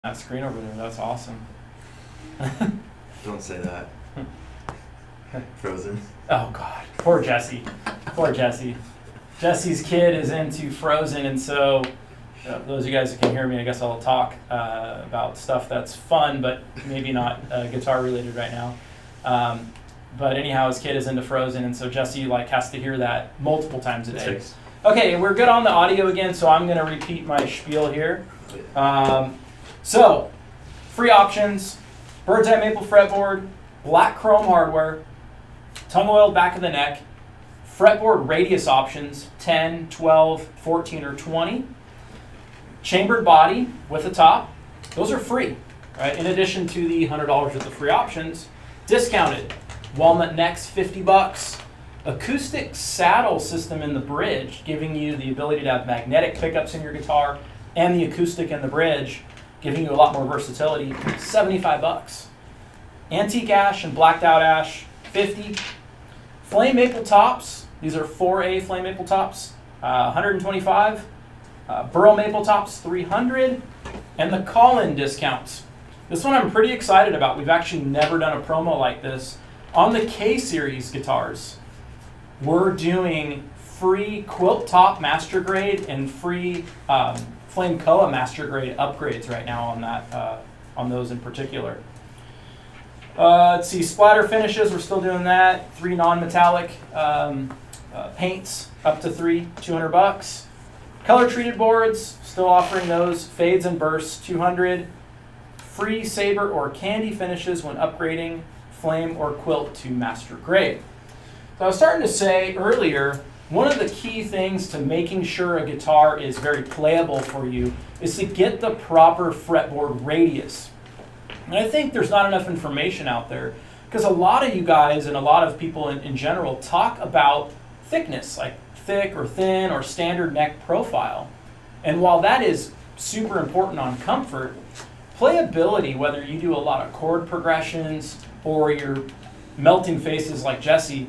that screen over there. That's awesome. Don't say that. Frozen. Oh God, poor Jesse. Poor Jesse. Jesse's kid is into Frozen, and so those of you guys that can hear me, I guess I'll talk about stuff that's fun, but maybe not guitar related right now. But anyhow, his kid is into Frozen, and so Jesse has to hear that multiple times a day. Okay, we're good on the audio again, so I'm going to repeat my spiel here. So, free options, bird's eye maple fretboard, black chrome hardware, tongue oiled back of the neck, fretboard radius options, 10, 12, 14, or 20, chambered body with a top. Those are free, right? In addition to the $100 worth of free options, discounted. Walnut necks, $50. Acoustic saddle system in the bridge, giving you the ability to have magnetic pickups in your guitar, and the acoustic in the bridge, giving you a lot more versatility, $75. Antique ash and blacked out ash, $50. Flame maple tops, these are 4A flame maple tops, $125. Burl maple tops, $300. And the call-in discounts. This one I'm pretty excited about. We've actually never done a promo like this. On the K-Series guitars, we're doing free Quilt top master grade and free Flame Koa master grade upgrades right now on that, on those in particular. Let's see, splatter finishes, we're still doing that. 3 non-metallic paints, up to 3, $200. Color treated boards, still offering those. Fades and bursts, $200. Free saber or candy finishes when upgrading Flame or Quilt to master grade. So I was starting to say earlier, one of the key things to making sure a guitar is very playable for you is to get the proper fretboard radius. And I think there's not enough information out there because a lot of you guys and a lot of people in general talk about thickness, like thick or thin or standard neck profile. And while that is super important on comfort, playability, whether you do a lot of chord progressions or you're melting faces like Jesse,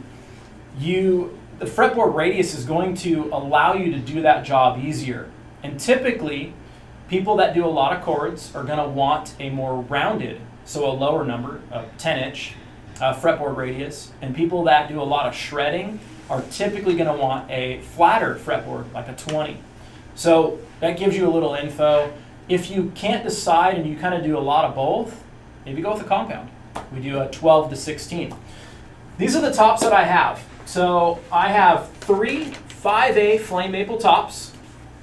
the fretboard radius is going to allow you to do that job easier. And typically, people that do a lot of chords are going to want a more rounded, so a lower number, a 10-inch fretboard radius. And people that do a lot of shredding are typically going to want a flatter fretboard, like a 20. So that gives you a little info. If you can't decide and you kind of do a lot of both, maybe go with a compound. We do a 12 to 16. These are the tops that I have. So I have 3 5A flame maple tops,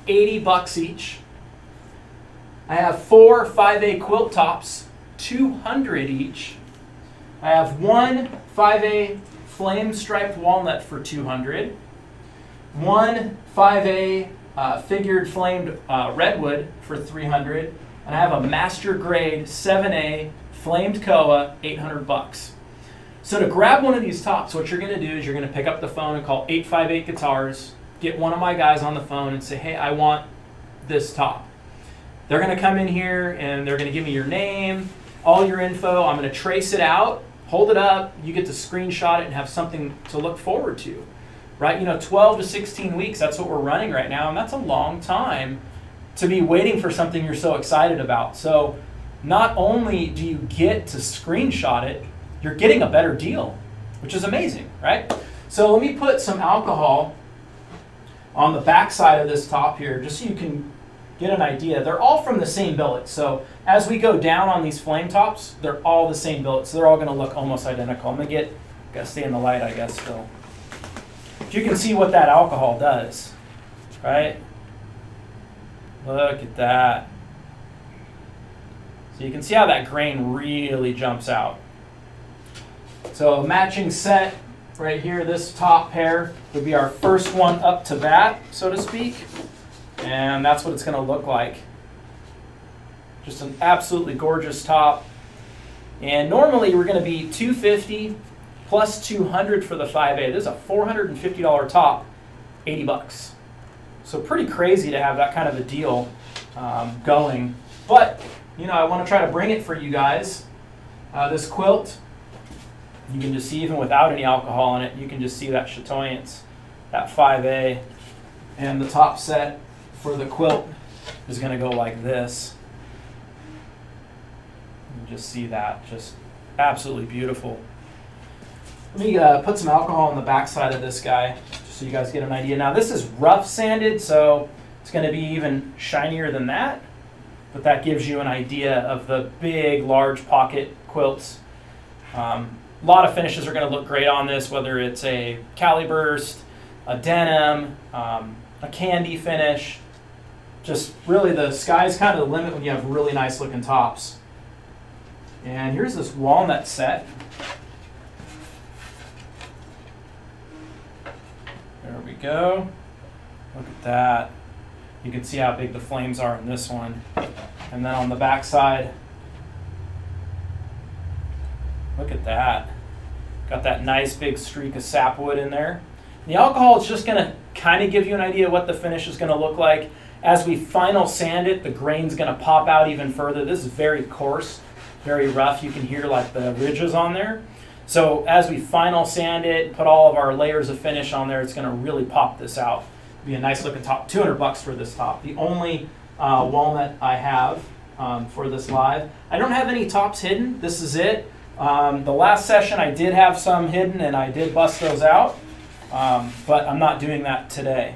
$80 each. I have 4 5A quilt tops, $200 each. I have 1 5A flame striped walnut for $200. 1 5A figured flamed redwood for $300. And I have a master grade 7A flamed Koa, $800. So to grab one of these tops, what you're going to do is you're going to pick up the phone and call 858 Guitars, get one of my guys on the phone and say, hey, I want this top. They're going to come in here and they're going to give me your name, all your info. I'm going to trace it out, hold it up. You get to screenshot it and have something to look forward to, right? 12 to 16 weeks, that's what we're running right now. And that's a long time to be waiting for something you're so excited about. So not only do you get to screenshot it, you're getting a better deal, which is amazing, right? So let me put some alcohol on the back side of this top here, just so you can get an idea. They're all from the same billet. So as we go down on these flame tops, they're all the same billet. So they're all gonna look almost identical. I'm gonna gotta stay in the light, I guess, still. But you can see what that alcohol does, right? Look at that. So you can see how that grain really jumps out. So a matching set right here, this top pair would be our first one up to bat, so to speak. And that's what it's going to look like. Just an absolutely gorgeous top. And normally we're going to be $250 plus $200 for the 5A. This is a $450 top, $80. So pretty crazy to have that kind of a deal going. But, I want to try to bring it for you guys. This quilt, you can just see even without any alcohol in it, you can just see that chatoyance, that 5A. And the top set for the quilt is going to go like this. just see that, just absolutely beautiful. Let me put some alcohol on the back side of this guy, just so you guys get an idea. Now this is rough sanded, so it's going to be even shinier than that, but that gives you an idea of the big, large pocket quilts. A lot of finishes are going to look great on this, whether it's a Cali burst, a denim, a candy finish. Just really the sky's kind of the limit when you have really nice looking tops. And here's this walnut set. There we go. Look at that. You can see how big the flames are in this one. And then on the back side, look at that. Got that nice big streak of sapwood in there. The alcohol is just going to kind of give you an idea of what the finish is going to look like. As we final sand it, the grain's going to pop out even further. This is very coarse, very rough. You can hear like the ridges on there. So as we final sand it, put all of our layers of finish on there, it's going to really pop this out. Be a nice looking top. $200 for this top. The only walnut I have for this live. I don't have any tops hidden. This is it. The last session I did have some hidden and I did bust those out, but I'm not doing that today.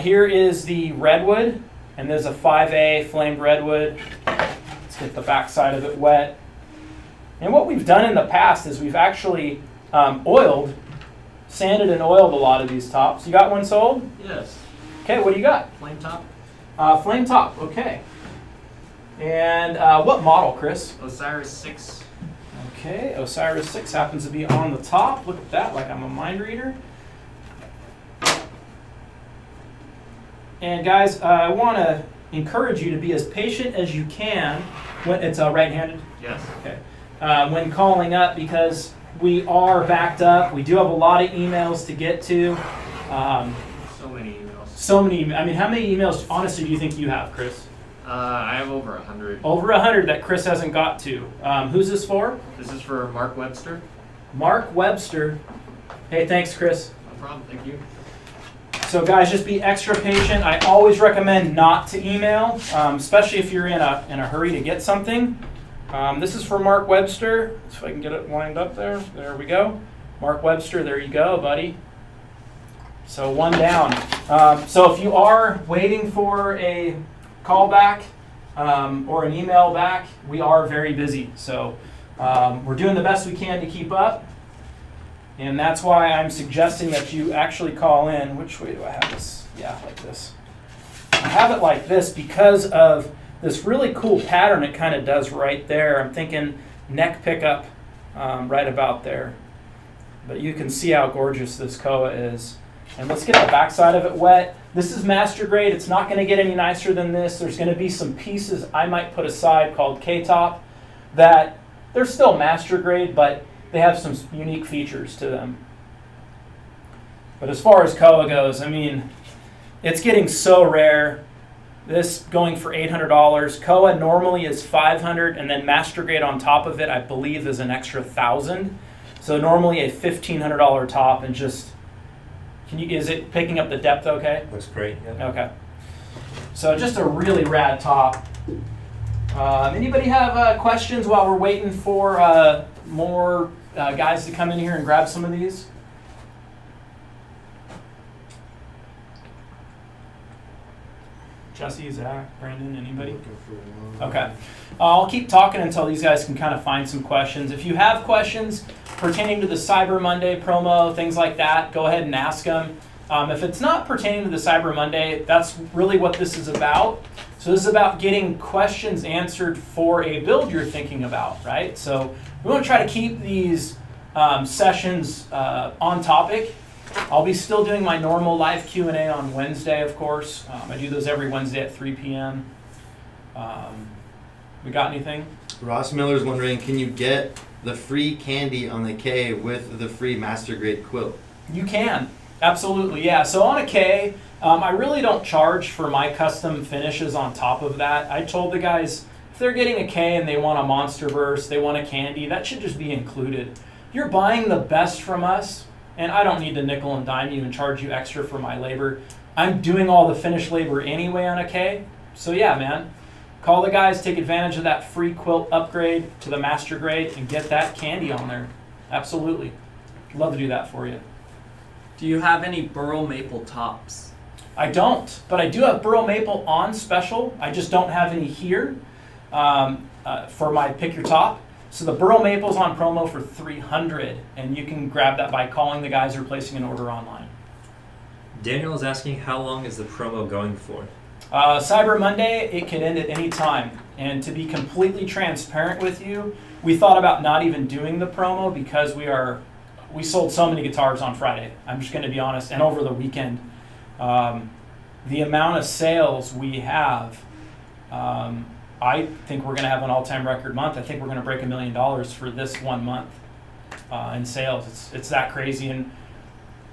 Here is the redwood, and there's a 5A flamed redwood. Let's get the back side of it wet. And what we've done in the past is we've actually sanded and oiled a lot of these tops. You got one sold? Yes. Okay, what do you got? Flame top. Flame top, okay. And what model, Chris? Osiris 6. Okay, Osiris 6 happens to be on the top. Look at that, like I'm a mind reader. And guys, I want to encourage you to be as patient as you can when it's right-handed. Yes. Okay. When calling up, because we are backed up. We do have a lot of emails to get to. So many emails. So many. I mean, how many emails, honestly, do you think you have, Chris? I have over 100. Over 100 that Chris hasn't got to. Who's this for? This is for Mark Webster. Mark Webster. Hey, thanks, Chris. No problem. Thank you. So guys, just be extra patient. I always recommend not to email, especially if you're in a hurry to get something. This is for Mark Webster. So I can get it lined up there. There we go. Mark Webster, there you go, buddy. So one down. So if you are waiting for a call back or an email back, we are very busy. So we're doing the best we can to keep up. And that's why I'm suggesting that you actually call in. Which way do I have this? Yeah, like this. I have it like this because of this really cool pattern it kind of does right there. I'm thinking neck pickup right about there. But you can see how gorgeous this koa is. And let's get the backside of it wet. This is master grade. It's not going to get any nicer than this. There's going to be some pieces I might put aside called K-top that they're still master grade, but they have some unique features to them. But as far as koa goes, I mean, it's getting so rare. This going for $800. Koa normally is $500, and then master grade on top of it, I believe, is an extra $1,000. So normally a $1,500 top, and just is it picking up the depth okay? Looks great. Yeah. Okay. So just a really rad top. Anybody have questions while we're waiting for more guys to come in here and grab some of these? Jesse, Zach, Brandon, anybody? Okay. I'll keep talking until these guys can kind of find some questions. If you have questions pertaining to the Cyber Monday promo, things like that, go ahead and ask them. If it's not pertaining to the Cyber Monday, that's really what this is about. So this is about getting questions answered for a build you're thinking about, right? So we want to try to keep these sessions on topic. I'll be still doing my normal live Q&A on Wednesday, of course. I do those every Wednesday at 3 p.m. We got anything? Ross Miller's wondering, can you get the free candy on the K with the free master grade quilt? You can, absolutely, yeah. So on a K, I really don't charge for my custom finishes on top of that. I told the guys, if they're getting a K and they want a monster burst, they want a candy, that should just be included. You're buying the best from us, and I don't need to nickel and dime you and charge you extra for my labor. I'm doing all the finished labor anyway on a K. So yeah, man, call the guys, take advantage of that free quilt upgrade to the master grade, and get that candy on there. Absolutely. Love to do that for you. Do you have any burl maple tops? I don't, but I do have burl maple on special. I just don't have any here for my pick your top. So the burl maple's on promo for $300, and you can grab that by calling the guys or placing an order online. Daniel is asking, how long is the promo going for? Cyber Monday, it can end at any time. And to be completely transparent with you, we thought about not even doing the promo because we sold so many guitars on Friday. I'm just going to be honest, and over the weekend. The amount of sales we have, I think we're going to have an all-time record month. I think we're going to break $1 million for this 1 month in sales. It's that crazy, and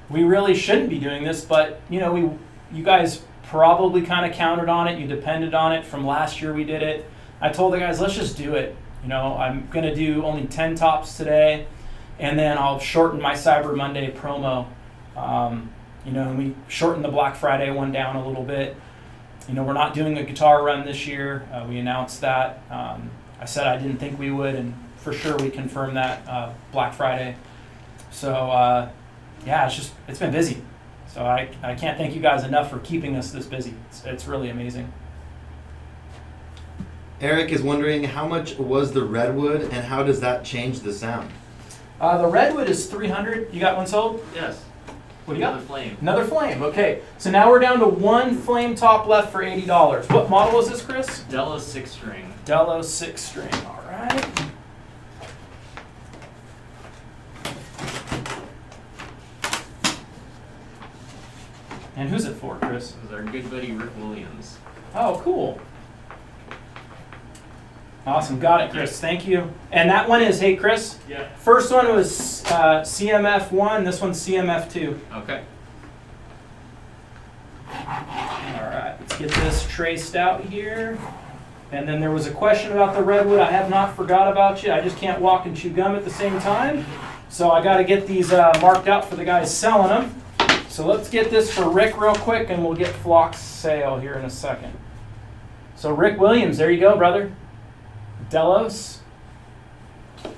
we really shouldn't be doing this, but you guys probably kind of counted on it. You depended on it from last year. We did it. I told the guys, let's just do it. I'm going to do only 10 tops today, and then I'll shorten my Cyber Monday promo. And we shortened the Black Friday one down a little bit. We're not doing a guitar run this year. We announced that. I said I didn't think we would, and for sure we confirmed that Black Friday. So, it's been busy. So I can't thank you guys enough for keeping us this busy. It's really amazing. Eric is wondering how much was the redwood and how does that change the sound? The redwood is $300. You got one sold? Yes. What do you got? Another flame. Another flame. Okay. So now we're down to one flame top left for $80. What model is this, Chris? Delos 6-string. Delos 6-string. All right. And who's it for, Chris? This is our good buddy Rick Williams. Oh, cool. Awesome. Got it, Chris. Thank you. And that one is, hey, Chris? Yeah. First one was CMF1. This one's CMF2. Okay. All right. Let's get this traced out here. And then there was a question about the redwood. I have not forgot about you. I just can't walk and chew gum at the same time. So I got to get these marked out for the guys selling them. So let's get this for Rick real quick, and we'll get Flock's sale here in a second. So Rick Williams, there you go, brother. Delos.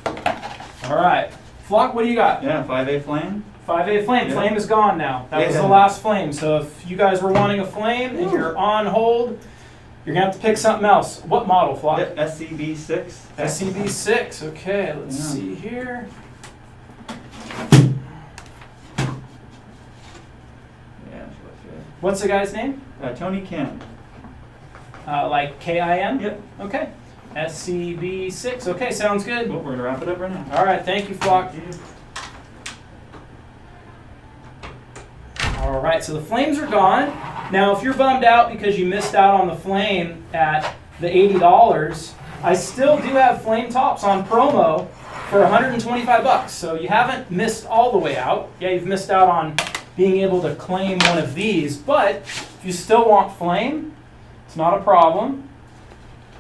All right. Flock, what do you got? Yeah, 5A flame. 5A flame. Yeah. Flame is gone now. That was the Yeah. last flame. So if you guys were wanting a flame and you're on hold, you're going to have to pick something else. What model, Flock? SCB6. SCB6. Okay, let's Yeah. see here. Yeah, that's What's the guy's name? good. Tony Kim. Like K-I-M? Yep. Okay. SCB6. Okay, sounds good. Well, we're gonna wrap it up right now. All right, thank you, Flock. All right, so the flames are gone. Now, if you're bummed out because you missed out on the flame at the $80, I still do have flame tops on promo for $125. So you haven't missed all the way out. Yeah, you've missed out on being able to claim one of these, but if you still want flame, it's not a problem.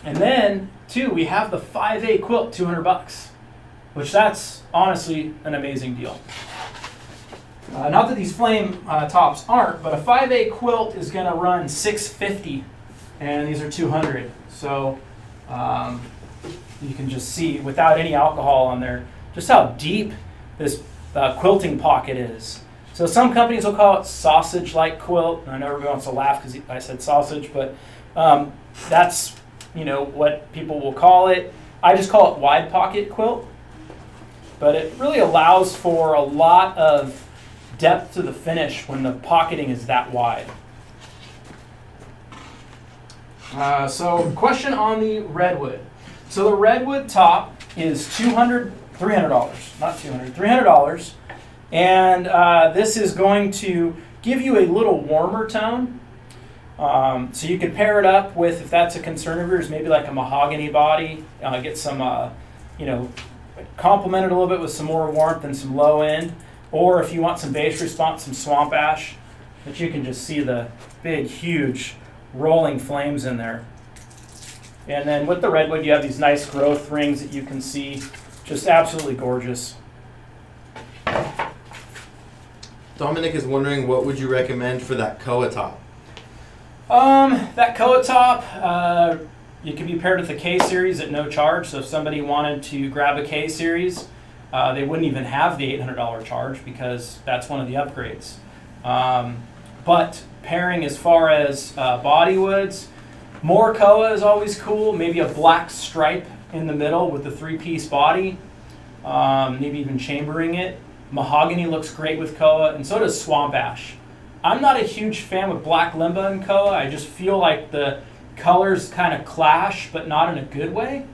And then, too, we have the 5A quilt, $200, which that's honestly an amazing deal. Not that these flame tops aren't, but a 5A quilt is going to run $650, and these are $200. So you can just see, without any alcohol on there, just how deep this quilting pocket is. So some companies will call it sausage-like quilt. And I know everybody wants to laugh because I said sausage, but that's what people will call it. I just call it wide pocket quilt, but it really allows for a lot of depth to the finish when the pocketing is that wide. So question on the redwood. So the redwood top is $300, $300. And this is going to give you a little warmer tone. So you could pair it up with, if that's a concern of yours, maybe like a mahogany body. Get some, complement it a little bit with some more warmth and some low end. Or if you want some bass response, some swamp ash. But you can just see the big, huge rolling flames in there. And then with the redwood, you have these nice growth rings that you can see. Just absolutely gorgeous. Dominic is wondering what would you recommend for that Koa top? That Koa top, it can be paired with the K series at no charge. So if somebody wanted to grab a K series, they wouldn't even have the $800 charge because that's one of the upgrades. But pairing as far as bodywoods, more koa is always cool. Maybe a black stripe in the middle with the 3-piece body. Maybe even chambering it. Mahogany looks great with koa, and so does swamp ash. I'm not a huge fan with black limba and koa. I just feel like the colors kind of clash, but not in a good way.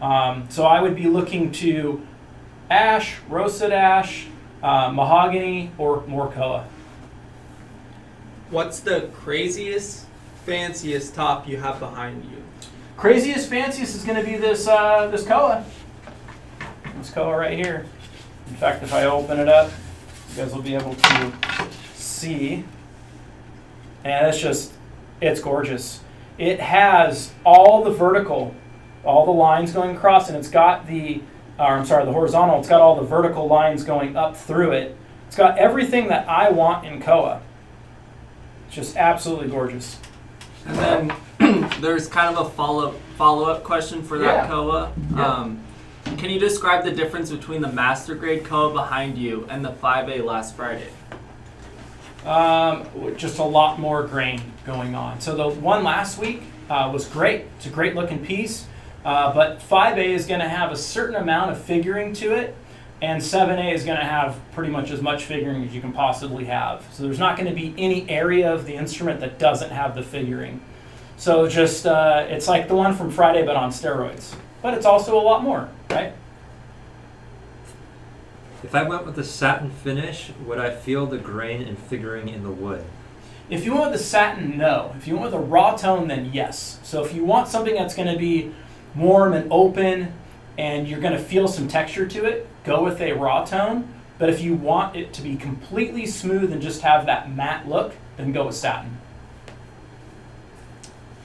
So I would be looking to ash, roasted ash, mahogany, or more koa. What's the craziest, fanciest top you have behind you? Craziest, fanciest is going to be this this koa. This koa right here. In fact, if I open it up, you guys will be able to see. And it's gorgeous. It has all the vertical, all the lines going across, and it's got the horizontal. It's got all the vertical lines going up through it. It's got everything that I want in koa. It's just absolutely gorgeous. And then there's kind of a follow-up question for that Yeah. koa. Yeah. Can you describe the difference between the master grade koa behind you and the 5A last Friday? Just a lot more grain going on. So the one last week was great. It's a great looking piece. But 5A is going to have a certain amount of figuring to it, and 7A is going to have pretty much as much figuring as you can possibly have. So there's not going to be any area of the instrument that doesn't have the figuring. So just it's like the one from Friday, but on steroids. But it's also a lot more, right? If I went with the satin finish, would I feel the grain and figuring in the wood? If you went with the satin, no. If you went with a raw tone, then yes. So if you want something that's going to be warm and open and you're going to feel some texture to it, go with a raw tone. But if you want it to be completely smooth and just have that matte look, then go with satin.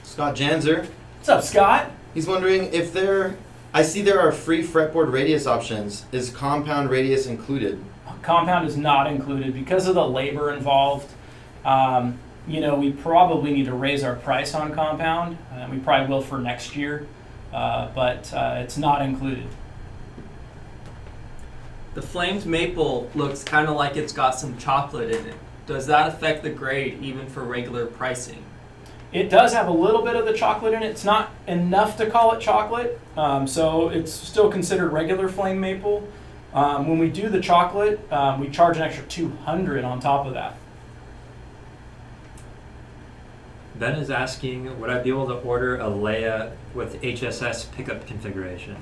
Scott Janzer, What's up, Scott? he's wondering if I see there are free fretboard radius options. Is compound radius included? Compound is not included because of the labor involved. We probably need to raise our price on compound. We probably will for next year, but it's not included. The flamed maple looks kind of like it's got some chocolate in it. Does that affect the grade even for regular pricing? It does have a little bit of the chocolate in it. It's not enough to call it chocolate, so it's still considered regular flame maple. When we do the chocolate, we charge an extra $200 on top of that. Ben is asking, would I be able to order a Leia with HSS pickup configuration?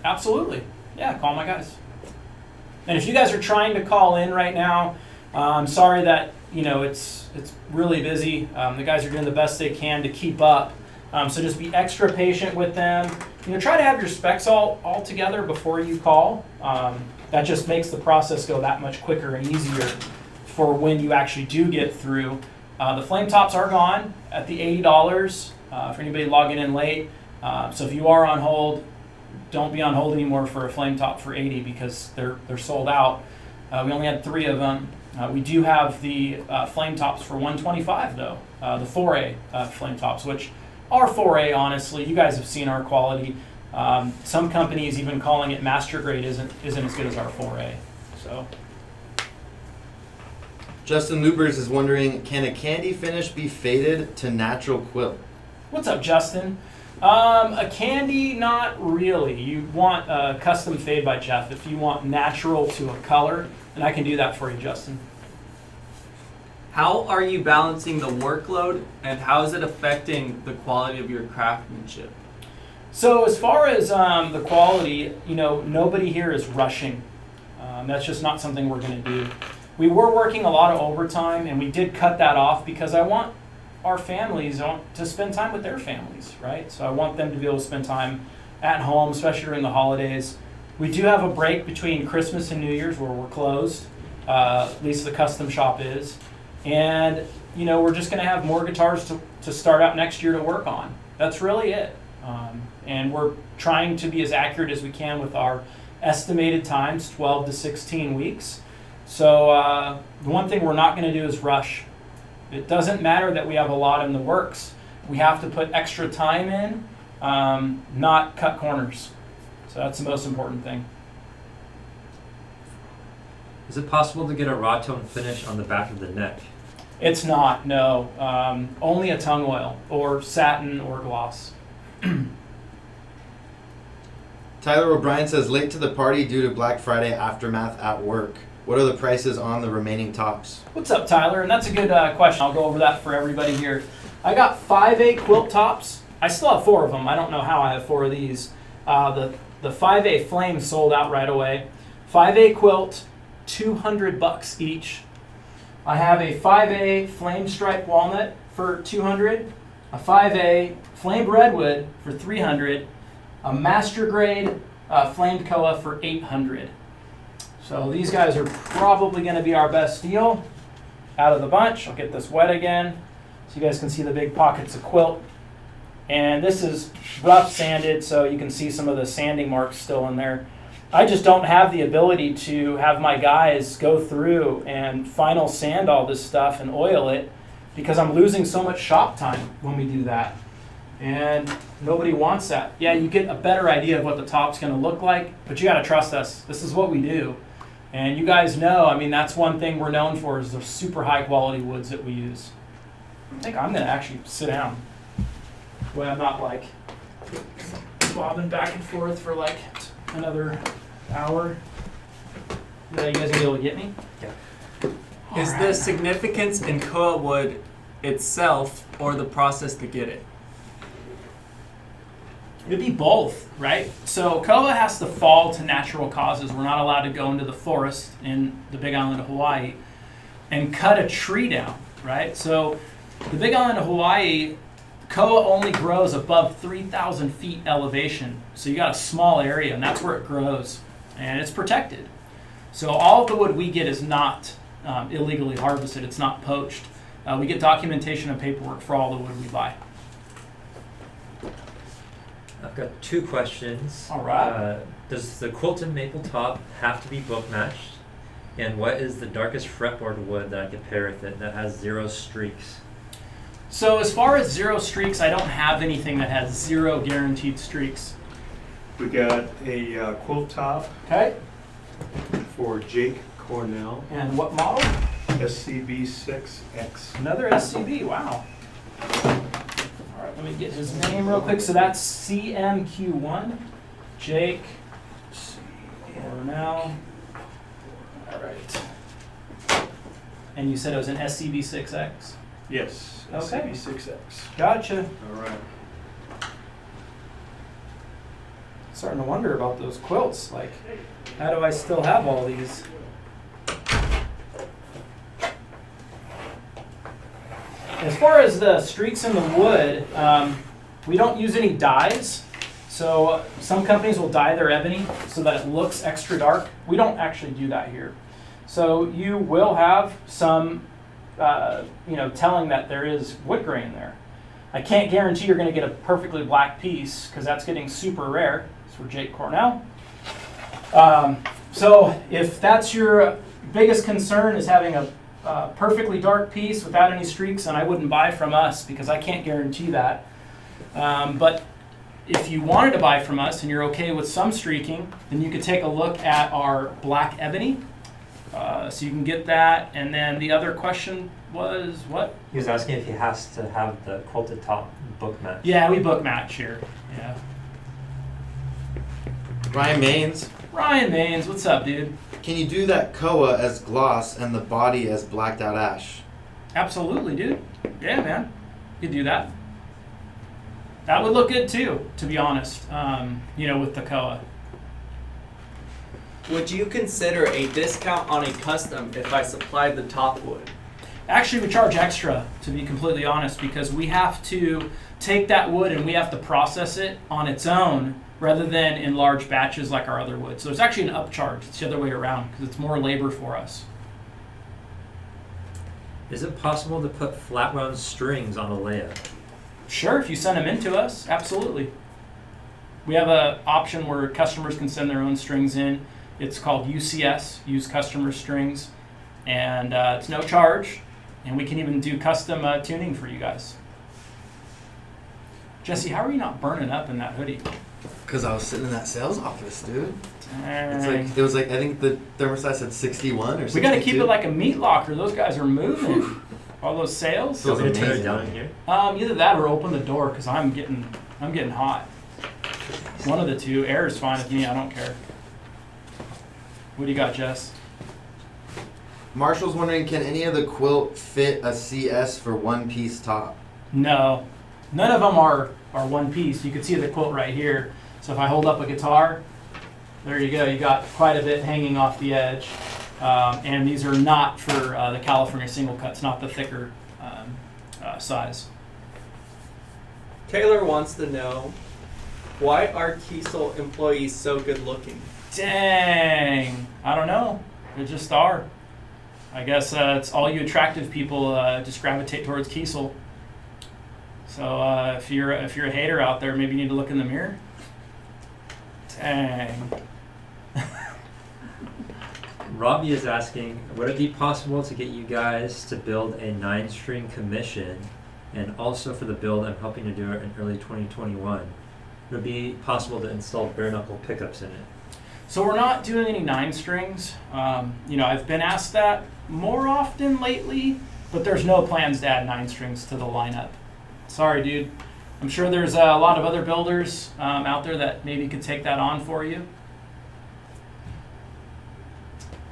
Absolutely. Yeah, call my guys. And if you guys are trying to call in right now, I'm sorry that it's really busy. The guys are doing the best they can to keep up. So just be extra patient with them. Try to have your specs all together before you call. That just makes the process go that much quicker and easier for when you actually do get through. The flame tops are gone at the $80 for anybody logging in late. So if you are on hold, don't be on hold anymore for a flame top for $80 because they're sold out. We only had 3 of them. We do have the flame tops for $125 though, the 4A flame tops, which are 4A honestly. You guys have seen our quality. Some companies even calling it master grade isn't as good as our 4A. So. Justin Lubers is wondering, can a candy finish be faded to natural quilt? What's up, Justin? A candy, not really. You want a custom fade by Jeff. If you want natural to a color, then I can do that for you, Justin. How are you balancing the workload and how is it affecting the quality of your craftsmanship? So as far as the quality, nobody here is rushing. That's just not something we're going to do. We were working a lot of overtime, and we did cut that off because I want our families to spend time with their families, right? So I want them to be able to spend time at home, especially during the holidays. We do have a break between Christmas and New Year's where we're closed, at least the custom shop is. And, we're just going to have more guitars to start out next year to work on. That's really it. And we're trying to be as accurate as we can with our estimated times, 12 to 16 weeks. So the one thing we're not going to do is rush. It doesn't matter that we have a lot in the works. We have to put extra time in not cut corners. So that's the most important thing. Is it possible to get a raw tone finish on the back of the neck? It's not, no. Only a tung oil or satin or gloss. Tyler O'Brien says, late to the party due to Black Friday aftermath at work. What are the prices on the remaining tops? What's up, Tyler? And that's a good question. I'll go over that for everybody here. I got 5A quilt tops. I still have 4 of them. I don't know how I have 4 of these. The 5A flame sold out right away. 5A quilt, $200 each. I have a 5A flame stripe walnut for $200, a 5A flamed redwood for $300, a master grade flamed koa for $800. So these guys are probably going to be our best deal out of the bunch. I'll get this wet again so you guys can see the big pockets of quilt. And this is rough sanded, so you can see some of the sanding marks still in there. I just don't have the ability to have my guys go through and final sand all this stuff and oil it because I'm losing so much shop time when we do that. And nobody wants that. Yeah, you get a better idea of what the top's going to look like, but you got to trust us. This is what we do. And you guys know, I mean, that's one thing we're known for is the super high quality woods that we use. I think I'm going to actually sit down. Well, I'm not like bobbing back and forth for like another hour. Yeah, you guys gonna be able to get me? Yeah. Is the significance in koa wood itself or the process to get it? It'd be both, right? So koa has to fall to natural causes. We're not allowed to go into the forest in the Big Island of Hawaii and cut a tree down, right? So the Big Island of Hawaii, koa only grows above 3,000 feet elevation. So you got a small area, and that's where it grows, and it's protected. So all of the wood we get is not illegally harvested. It's not poached. We get documentation and paperwork for all the wood we buy. I've got 2 questions. All right. Does the quilted maple top have to be book matched? And what is the darkest fretboard wood that I could pair with it that has 0 streaks? So as far as 0 streaks, I don't have anything that has 0 guaranteed streaks. We got a quilt top Okay. for Jake Cornell, And what model? SCB6X. Another SCB. Wow. All right, let me get his name real quick. So that's CMQ1. Jake Cornell. All right. And you said it was an SCB6X? Yes, Okay. SCB6X. Gotcha. All right. Starting to wonder about those quilts. Like, how do I still have all these? As far as the streaks in the wood, we don't use any dyes. So some companies will dye their ebony so that it looks extra dark. We don't actually do that here. So you will have some, telling that there is wood grain there. I can't guarantee you're going to get a perfectly black piece because that's getting super rare. It's for Jake Cornell. So if that's your biggest concern is having a perfectly dark piece without any streaks, then I wouldn't buy from us because I can't guarantee that. But if you wanted to buy from us and you're okay with some streaking, then you could take a look at our black ebony. So you can get that. And then the other question was what? He was asking if he has to have the quilted top book match. Yeah, we book match here. Yeah. Ryan Maines, Ryan Maines, what's up, dude? can you do that koa as gloss and the body as blacked out ash? Absolutely, dude. Yeah, man. You could do that. That would look good too, to be honest, with the koa. Would you consider a discount on a custom if I supplied the top wood? Actually, we charge extra, to be completely honest, because we have to take that wood and we have to process it on its own rather than in large batches like our other wood. So there's actually an upcharge. It's the other way around because it's more labor for us. Is it possible to put flat wound strings on a layout? Sure, if you send them in to us, absolutely. We have an option where customers can send their own strings in. It's called UCS, Use Customer Strings, and it's no charge, and we can even do custom tuning for you guys. Jesse, how are you not burning up in that hoodie? Because I was sitting in that sales office, dude. It's Dang. like, it was like, I think the thermostat said 61 or 62. We got to keep it like a meat locker. Those guys are moving. All those sales. Feels Want me to turn it amazing. down in here? Either that or open the door because I'm getting hot. One of the two. Air is fine with me. I don't care. What do you got, Jess? Marshall's wondering, can any of the quilt fit a CS for one-piece top? No, none of them are one piece. You can see the quote right here. So if I hold up a guitar, there you go. You got quite a bit hanging off the edge. And these are not for the California single cuts, not the thicker size. Taylor wants to know, why are Kiesel employees so good looking? Dang, I don't know. They just are. I guess it's all you attractive people just gravitate towards Kiesel. So if you're a hater out there, maybe you need to look in the mirror. Dang. Robbie is asking, would it be possible to get you guys to build a 9-string commission, and also for the build I'm hoping to do it in early 2021? Would it be possible to install bare knuckle pickups in it? So we're not doing any 9 strings. I've been asked that more often lately, but there's no plans to add 9 strings to the lineup. Sorry, dude. I'm sure there's a lot of other builders out there that maybe could take that on for you.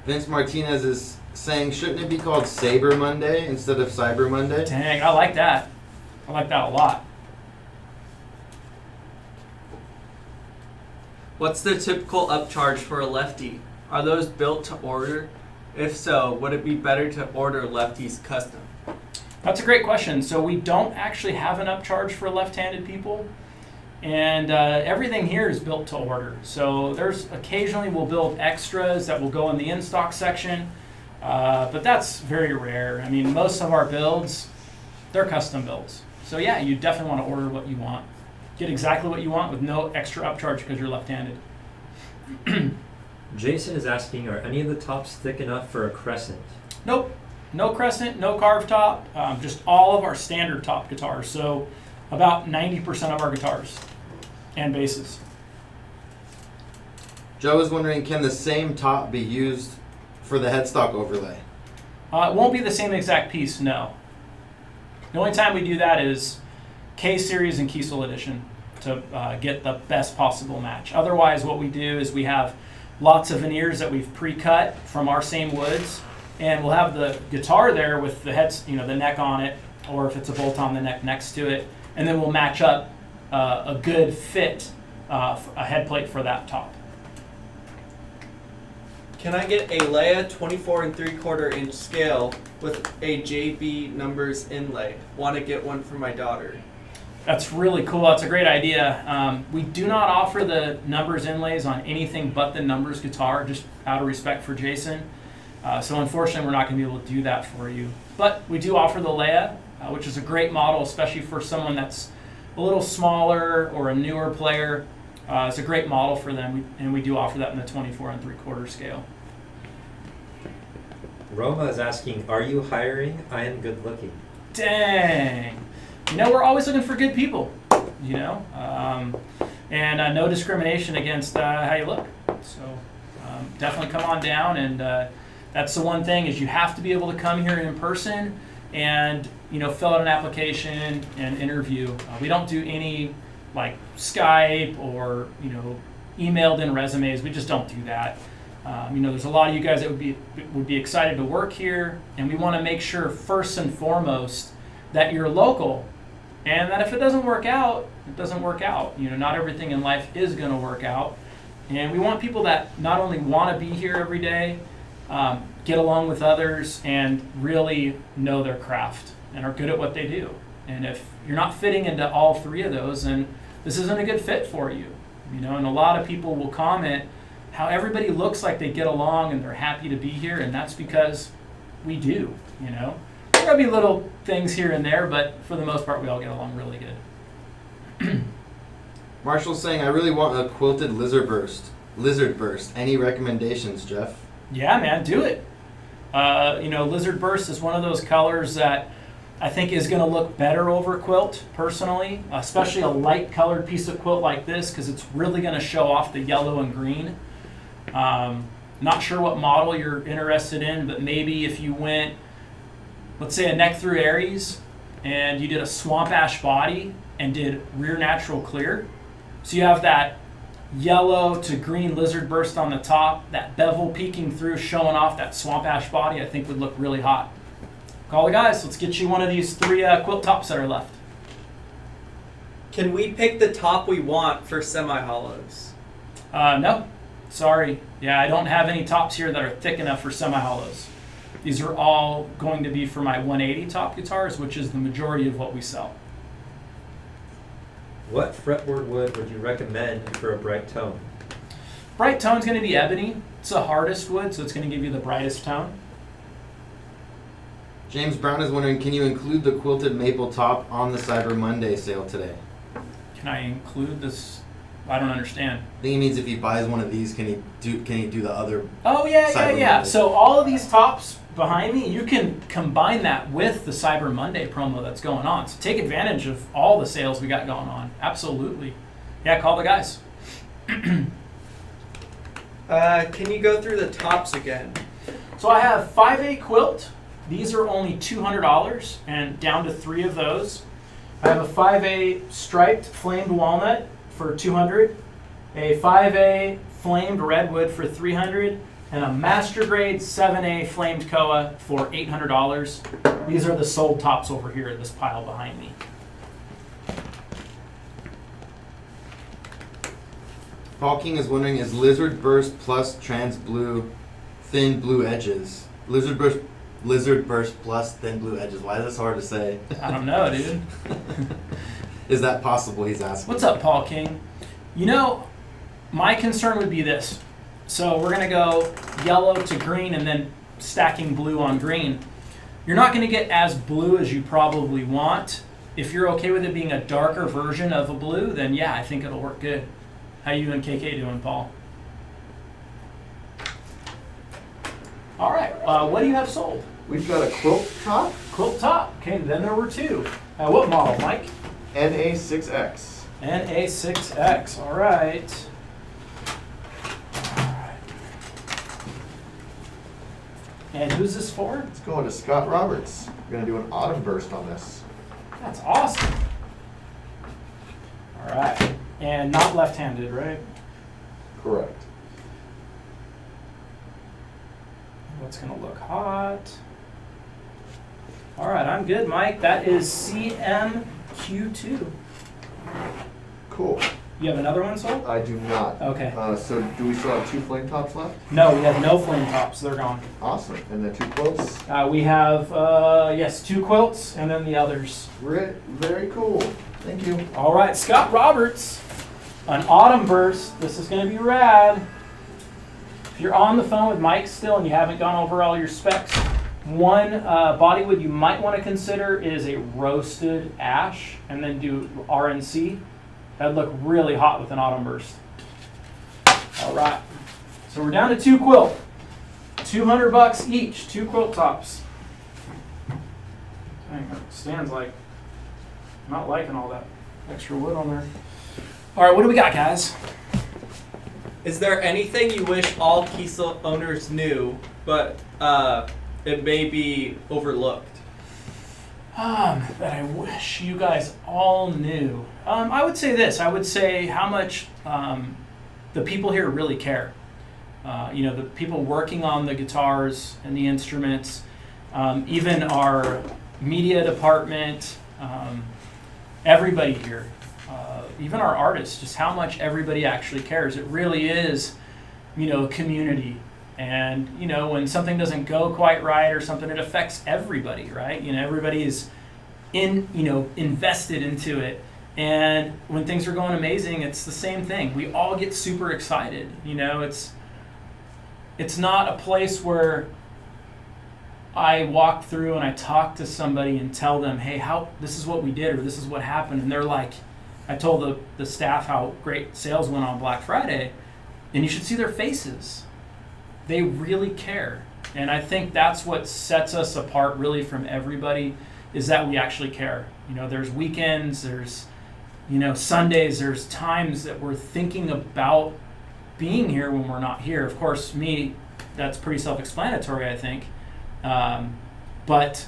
Vince Martinez is saying, shouldn't it be called Saber Monday instead of Cyber Monday? Dang, I like that. I like that a lot. What's the typical upcharge for a lefty? Are those built to order? If so, would it be better to order lefties custom? That's a great question. So we don't actually have an upcharge for left-handed people, and everything here is built to order. So there's occasionally we'll build extras that will go in the in-stock section, but that's very rare. I mean, most of our builds, they're custom builds. So yeah, you definitely want to order what you want. Get exactly what you want with no extra upcharge because you're left-handed. Jason is asking, are any of the tops thick enough for a crescent? Nope, no crescent, no carved top, just all of our standard top guitars. So about 90% of our guitars and basses. Joe is wondering, can the same top be used for the headstock overlay? It won't be the same exact piece, no. The only time we do that is K-Series and Kiesel Edition to get the best possible match. Otherwise, what we do is we have lots of veneers that we've pre-cut from our same woods, and we'll have the guitar there with the heads, the neck on it, or if it's a bolt on the neck next to it, and then we'll match up a good fit, a head plate for that top. Can I get a Leia 24 3/4 inch scale with a JB numbers inlay? Want to get one for my daughter. That's really cool. That's a great idea. We do not offer the numbers inlays on anything but the numbers guitar, just out of respect for Jason. So unfortunately, we're not going to be able to do that for you. But we do offer the Leia, which is a great model, especially for someone that's a little smaller or a newer player. It's a great model for them, and we do offer that in the 24 3/4 scale. Roma is asking, are you hiring? I am good looking. Dang. We're always looking for good people, and no discrimination against how you look. So definitely come on down, and that's the one thing is you have to be able to come here in person and, fill out an application and interview. We don't do any like Skype or, emailed in resumes. We just don't do that. There's a lot of you guys that would be excited to work here, and we want to make sure first and foremost that you're local, and that if it doesn't work out, it doesn't work out. Not everything in life is going to work out, and we want people that not only want to be here every day, get along with others, and really know their craft and are good at what they do. And if you're not fitting into all three of those, then this isn't a good fit for you. And a lot of people will comment how everybody looks like they get along and they're happy to be here, and that's because we do. There'll be little things here and there, but for the most part, we all get along really good. Marshall's saying, I really want a quilted lizard burst. Any recommendations, Jeff? Yeah, man, do it. Lizard burst is one of those colors that I think is going to look better over quilt, personally, especially a light colored piece of quilt like this, because it's really going to show off the yellow and green. Not sure what model you're interested in, but maybe if you went, let's say, a neck through Aries, and you did a swamp ash body and did rear natural clear. So you have that yellow to green lizard burst on the top, that bevel peeking through, showing off that swamp ash body, I think would look really hot. Call the guys. Let's get you one of these 3 quilt tops that are left. Can we pick the top we want for semi-hollows? No. Sorry. Yeah, I don't have any tops here that are thick enough for semi-hollows. These are all going to be for my 180 top guitars, which is the majority of what we sell. What fretboard wood would you recommend for a bright tone? Bright tone's going to be ebony. It's the hardest wood, so it's going to give you the brightest tone. James Brown is wondering, can you include the quilted maple top on the Cyber Monday sale today? Can I include this? I don't understand. I think he means if he buys one of these, can he do the other? Oh, yeah. Cyber Monday. So all of these tops behind me, you can combine that with the Cyber Monday promo that's going on. So take advantage of all the sales we got going on. Absolutely. Yeah, call the guys. Can you go through the tops again? So I have 5A quilt. These are only $200 and down to 3 of those. I have a 5A striped flamed walnut for $200, a 5A flamed redwood for $300, and a master grade 7A flamed koa for $800. These are the sold tops over here in this pile behind me. Paul King is wondering, is Lizard Burst plus trans blue thin blue edges? Lizard Burst plus thin blue edges. Why is this hard to say? I don't know, dude. Is that possible? He's asking. What's up, Paul King? You know, my concern would be this. So we're going to go yellow to green and then stacking blue on green. You're not going to get as blue as you probably want. If you're okay with it being a darker version of a blue, then yeah, I think it'll work good. How you and KK doing, Paul? All right, what do you have sold? We've got a quilt top, Quilt top. Okay, then there were 2. What model, Mike? NA6X. NA6X. All right. And who's this for? It's going to Scott Roberts. We're going to do an autumn burst on this. That's awesome. All right. And not left-handed, right? Correct. What's going to look hot? All right, I'm good, Mike. That is CMQ2. Cool. You have another one sold? I do not. Okay. So do we still have 2 flame tops left? No, we have no flame tops. They're gone. Awesome. And then 2 quilts. We have, yes, 2 quilts and then the others. Very cool. Thank you. All right, Scott Roberts, an autumn burst. This is going to be rad. If you're on the phone with Mike still and you haven't gone over all your specs, one bodywood you might want to consider is a roasted ash and then do RNC. That'd look really hot with an autumn burst. All right, so we're down to 2 quilt. $200 each, 2 quilt tops. Dang, that stands like, not liking all that extra wood on there. All right, what do we got, guys? Is there anything you wish all Kiesel owners knew, but it may be overlooked? That I wish you guys all knew. I would say this. I would say how much the people here really care. The people working on the guitars and the instruments, even our media department, everybody here, even our artists, just how much everybody actually cares. It really is, a community. And, when something doesn't go quite right or something, it affects everybody, right? Everybody is invested into it. And when things are going amazing, it's the same thing. We all get super excited. It's not a place where I walk through and I talk to somebody and tell them, hey, this is what we did or this is what happened. And they're like, I told the staff how great sales went on Black Friday, and you should see their faces. They really care. And I think that's what sets us apart really from everybody is that we actually care. You know, there's weekends, there's, you know, Sundays, there's times that we're thinking about being here when we're not here. Of course, me, that's pretty self-explanatory, I think. But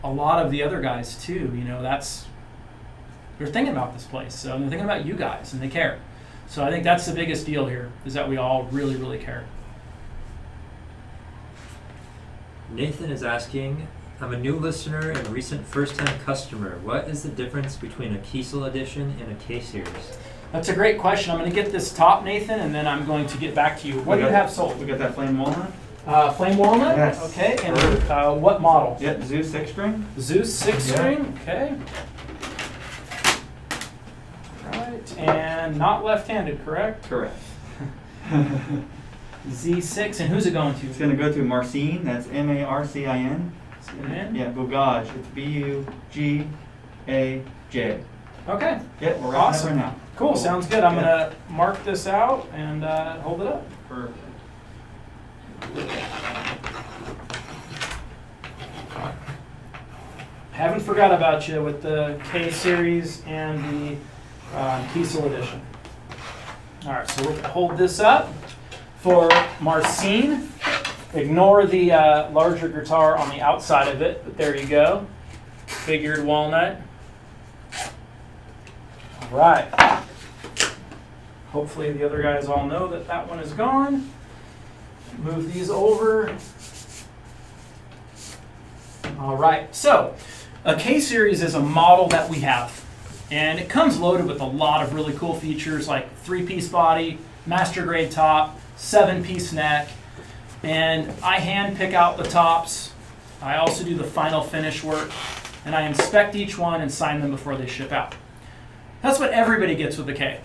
a lot of the other guys too, you know, they're thinking about this place. So they're thinking about you guys and they care. So I think that's the biggest deal here, is that we all really, really care. Nathan is asking, I'm a new listener and recent first-time customer. What is the difference between a Kiesel edition and a K-Series? That's a great question. I'm going to get this top, Nathan, and then I'm going to get back to you. What do you have sold? We got that flame walnut. Flame walnut? Yes. Okay, and what model? Yep, Zeus 6-string. Zeus 6 Yeah. string, okay. Right, and not left-handed, correct? Correct. Z6, and who's it going to? It's going to go to Marcin. That's Marcin. Man. Yeah, Bugaj. It's Bugaj. Okay, Yep, we're wrapping awesome. up right now. Cool, sounds good. I'm gonna mark this out and hold it up. Perfect. Haven't forgot about you with the K series and the Kiesel edition. All right, so we're gonna hold this up for Marcin. Ignore the larger guitar on the outside of it, but there you go. Figured walnut. All right. Hopefully the other guys all know that that one is gone. Move these over. All right, so a K-Series is a model that we have, and it comes loaded with a lot of really cool features like 3-piece body, master grade top, 7-piece neck, and I hand pick out the tops. I also do the final finish work, and I inspect each one and sign them before they ship out. That's what everybody gets with a K.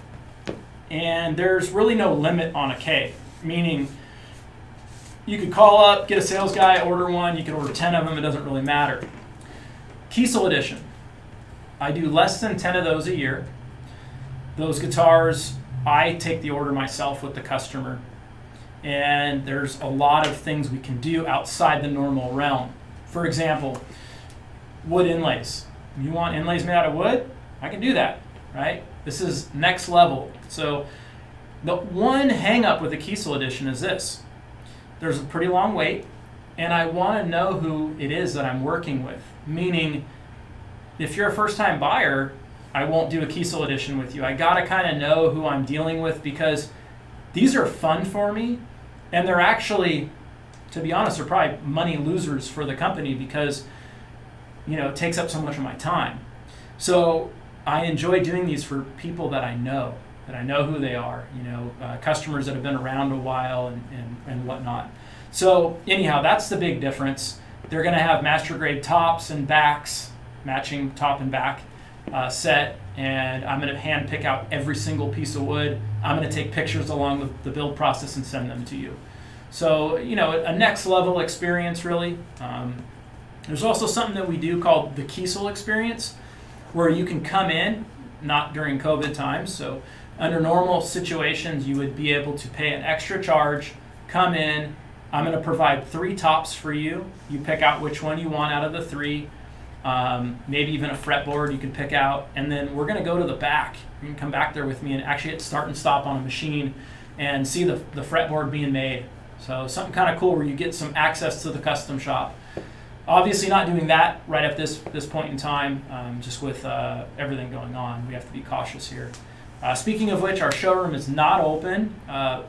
And there's really no limit on a K, meaning you could call up, get a sales guy, order one, you can order 10 of them, it doesn't really matter. Kiesel edition. I do less than 10 of those a year. Those guitars, I take the order myself with the customer. And there's a lot of things we can do outside the normal realm. For example, wood inlays. You want inlays made out of wood? I can do that, right? This is next level. So the one hang up with the Kiesel edition is this. There's a pretty long wait, and I want to know who it is that I'm working with. Meaning, if you're a first-time buyer, I won't do a Kiesel edition with you. I got to kind of know who I'm dealing with because these are fun for me, and they're actually, to be honest, they're probably money losers for the company because, you know, it takes up so much of my time. So I enjoy doing these for people that I know who they are, you know, customers that have been around a while and whatnot. So anyhow, that's the big difference. They're going to have master grade tops and backs, matching top and back set, and I'm going to hand pick out every single piece of wood. I'm going to take pictures along the build process and send them to you. So, you know, a next level experience really. There's also something that we do called the Kiesel experience, where you can come in, not during COVID times, so under normal situations you would be able to pay an extra charge, come in, I'm going to provide 3 tops for you. You pick out which one you want out of the 3, maybe even a fretboard you can pick out, and then we're going to go to the back. You can come back there with me and actually hit start and stop on a machine and see the fretboard being made. So something kind of cool where you get some access to the custom shop. Obviously not doing that right at this point in time, just with everything going on. We have to be cautious here. Speaking of which, our showroom is not open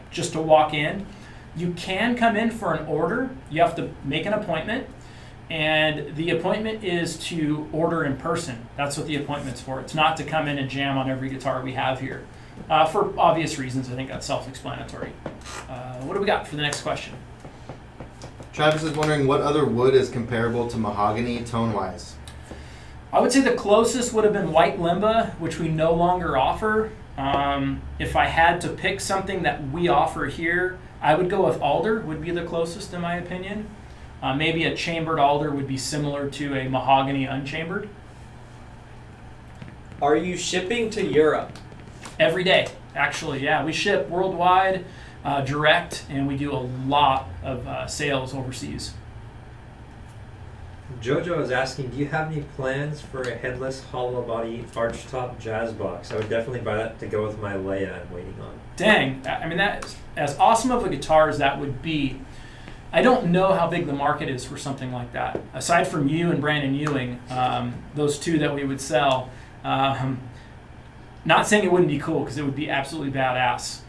just to walk in. You can come in for an order. You have to make an appointment, and the appointment is to order in person. That's what the appointment's for. It's not to come in and jam on every guitar we have here. For obvious reasons, I think that's self-explanatory. What do we got for the next question? Travis is wondering what other wood is comparable to mahogany tone-wise. I would say the closest would have been white limba, which we no longer offer. If I had to pick something that we offer here, I would go with alder, would be the closest in my opinion. Maybe a chambered alder would be similar to a mahogany unchambered. Are you shipping to Europe? Every day, actually, yeah. We ship worldwide, direct, and we do a lot of sales overseas. Jojo is asking, do you have any plans for a headless hollow body archtop jazz box? I would definitely buy that to go with my Leia I'm waiting on. Dang, I mean, that as awesome of a guitar as that would be, I don't know how big the market is for something like that. Aside from you and Brandon Ewing, those two that we would sell, not saying it wouldn't be cool because it would be absolutely badass.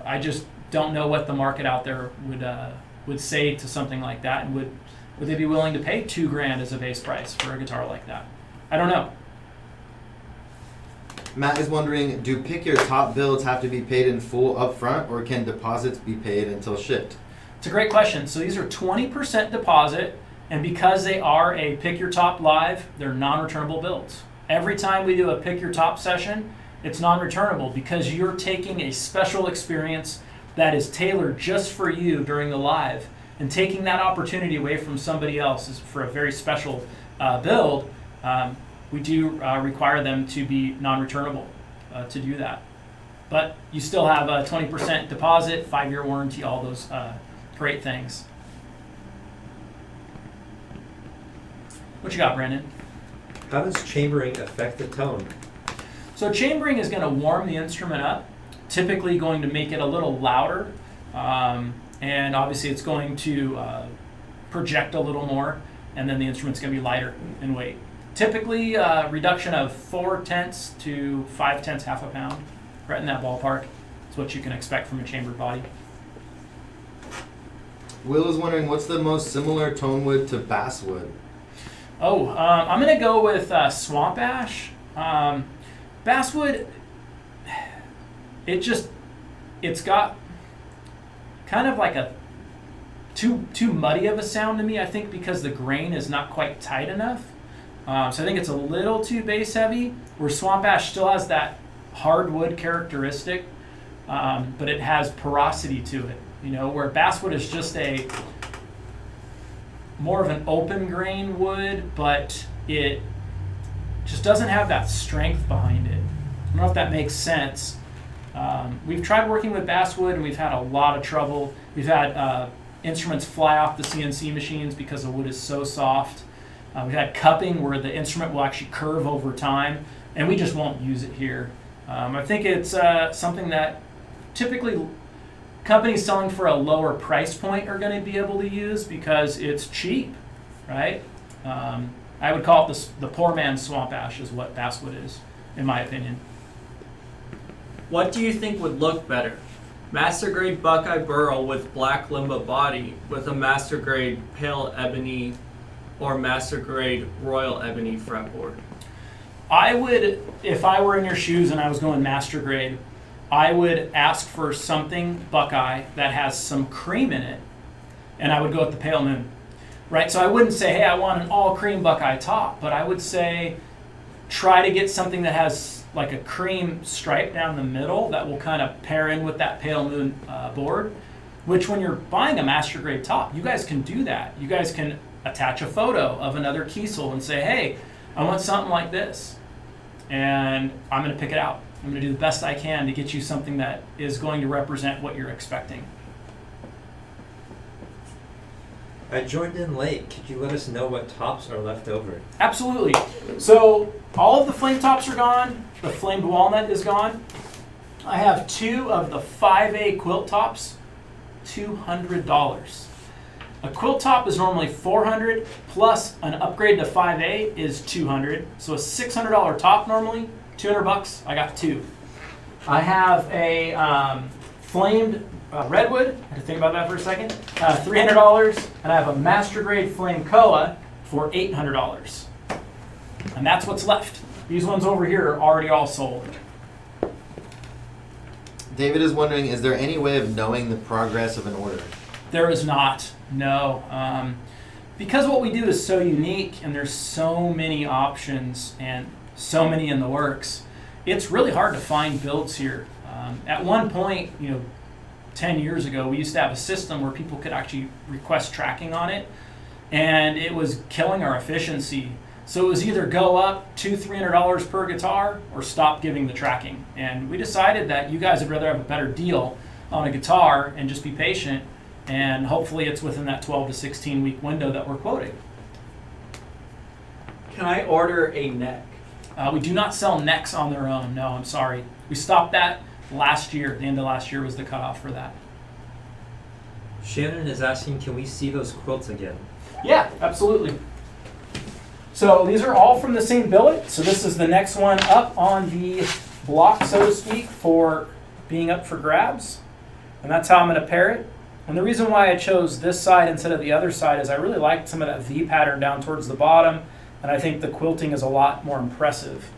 I just don't know what the market out there would say to something like that, and would they be willing to pay $2,000 as a base price for a guitar like that? I don't know. Matt is wondering, do pick your top builds have to be paid in full upfront, or can deposits be paid until shipped? It's a great question. So these are 20% deposit, and because they are a pick your top live, they're non-returnable builds. Every time we do a pick your top session, it's non-returnable because you're taking a special experience that is tailored just for you during the live, and taking that opportunity away from somebody else is for a very special build. We do require them to be non-returnable to do that. But you still have a 20% deposit, 5-year warranty, all those great things. What you got, Brandon? How does chambering affect the tone? So chambering is going to warm the instrument up, typically going to make it a little louder, and obviously it's going to project a little more, and then the instrument's going to be lighter in weight. Typically, reduction of 4/10 to 5/10, half a pound, right in that ballpark. That's what you can expect from a chambered body. Will is wondering, what's the most similar tone wood to basswood? Oh, I'm going to go with swamp ash. Basswood, it's got kind of like a too muddy of a sound to me, I think, because the grain is not quite tight enough. So I think it's a little too bass heavy, where swamp ash still has that hardwood characteristic, but it has porosity to it. You know, where basswood is just a more of an open grain wood, but it just doesn't have that strength behind it. I don't know if that makes sense. We've tried working with basswood, and we've had a lot of trouble. We've had instruments fly off the CNC machines because the wood is so soft. We've had cupping where the instrument will actually curve over time, and we just won't use it here. I think it's something that typically companies selling for a lower price point are going to be able to use because it's cheap, right? I would call it the poor man's swamp ash is what basswood is, in my opinion. What do you think would look better? Master grade Buckeye Burl with black limba body with a master grade pale ebony or master grade royal ebony fretboard? I would, if I were in your shoes and I was going master grade, I would ask for something Buckeye that has some cream in it, and I would go with the pale moon, right? So I wouldn't say, hey, I want an all cream Buckeye top, but I would say try to get something that has like a cream stripe down the middle that will kind of pair in with that pale moon board, which when you're buying a master grade top, you guys can do that. You guys can attach a photo of another Kiesel and say, hey, I want something like this, and I'm going to pick it out. I'm going to do the best I can to get you something that is going to represent what you're expecting. I joined in late. Could you let us know what tops are left over? Absolutely. So all of the flame tops are gone. The flamed walnut is gone. I have 2 of the 5A quilt tops, $200. A quilt top is normally $400, plus an upgrade to 5A is $200. So a $600 top normally, $200. I got 2. I have a flamed redwood. I had to think about that for a second. $300, and I have a master grade flame koa for $800. And that's what's left. These ones over here are already all sold. David is wondering, is there any way of knowing the progress of an order? There is not, no. Because what we do is so unique and there's so many options and so many in the works, it's really hard to find builds here. At one point, 10 years ago, we used to have a system where people could actually request tracking on it, and it was killing our efficiency. So it was either go up $200-300 per guitar or stop giving the tracking. And we decided that you guys would rather have a better deal on a guitar and just be patient, and hopefully it's within that 12 to 16 week window that we're quoting. Can I order a neck? We do not sell necks on their own. No, I'm sorry. We stopped that last year. The end of last year was the cutoff for that. Shannon is asking, can we see those quilts again? Yeah, absolutely. So these are all from the same billet. So this is the next one up on the block, so to speak, for being up for grabs. And that's how I'm going to pair it. And the reason why I chose this side instead of the other side is I really liked some of that V pattern down towards the bottom. And I think the quilting is a lot more impressive.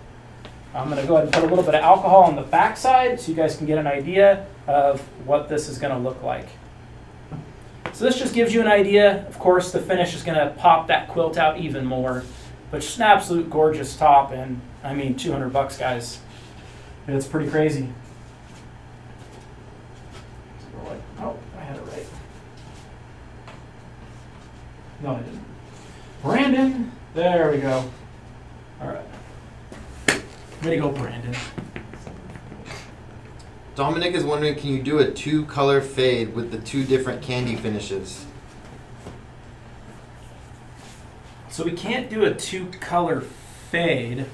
I'm going to go ahead and put a little bit of alcohol on the back side so you guys can get an idea of what this is going to look like. So this just gives you an idea. Of course, the finish is going to pop that quilt out even more. But just an absolute gorgeous top, and I mean $200, guys. It's pretty crazy. Oh, I had it right. No, I didn't. Brandon, there we go. All right. Way to go, Brandon. Dominic is wondering, can you do a 2-color fade with the 2 different candy finishes? So we can't do a 2-color fade,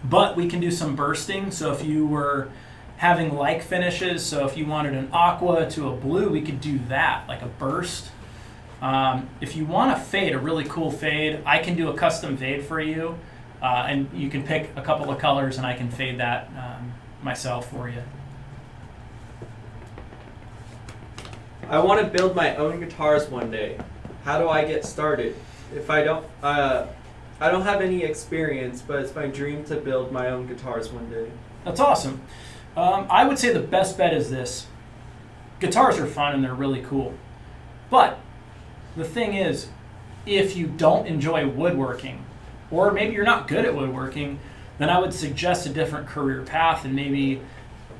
but we can do some bursting. So if you were having like finishes, so if you wanted an aqua to a blue, we could do that, like a burst. If you want a fade, a really cool fade, I can do a custom fade for you, and you can pick a couple of colors and I can fade that myself for you. I want to build my own guitars one day. How do I get started? If I don't have any experience, but it's my dream to build my own guitars one day. That's awesome. I would say the best bet is this. Guitars are fun and they're really cool. But the thing is, if you don't enjoy woodworking, or maybe you're not good at woodworking, then I would suggest a different career path and maybe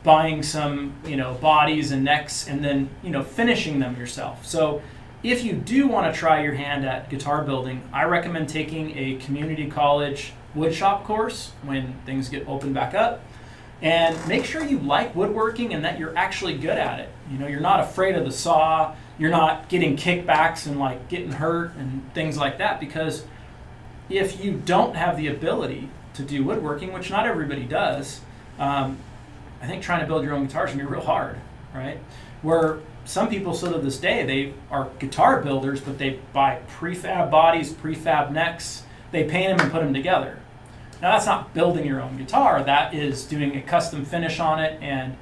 buying some, bodies and necks and then, finishing them yourself. So if you do want to try your hand at guitar building, I recommend taking a community college woodshop course when things get opened back up. And make sure you like woodworking and that you're actually good at it. You're not afraid of the saw, you're not getting kickbacks and like getting hurt and things like that, because if you don't have the ability to do woodworking, which not everybody does, I think trying to build your own guitars can be real hard, right? Where some people still to this day, they are guitar builders, but they buy prefab bodies, prefab necks, they paint them and put them together. Now that's not building your own guitar, that is doing a custom finish on it and,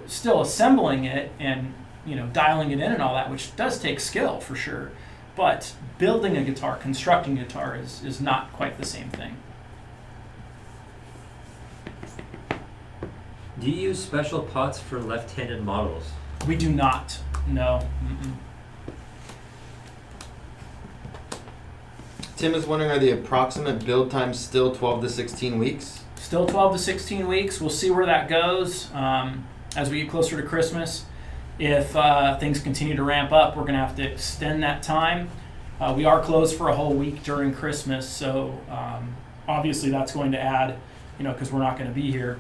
still assembling it and, dialing it in and all that, which does take skill for sure. But building a guitar, constructing a guitar is not quite the same thing. Do you use special pots for left-handed models? We do not, no. Mm-mm. Tim is wondering, are the approximate build times still 12 to 16 weeks? Still 12 to 16 weeks. We'll see where that goes as we get closer to Christmas. If things continue to ramp up, we're going to have to extend that time. We are closed for a whole week during Christmas, so obviously that's going to add, because we're not going to be here.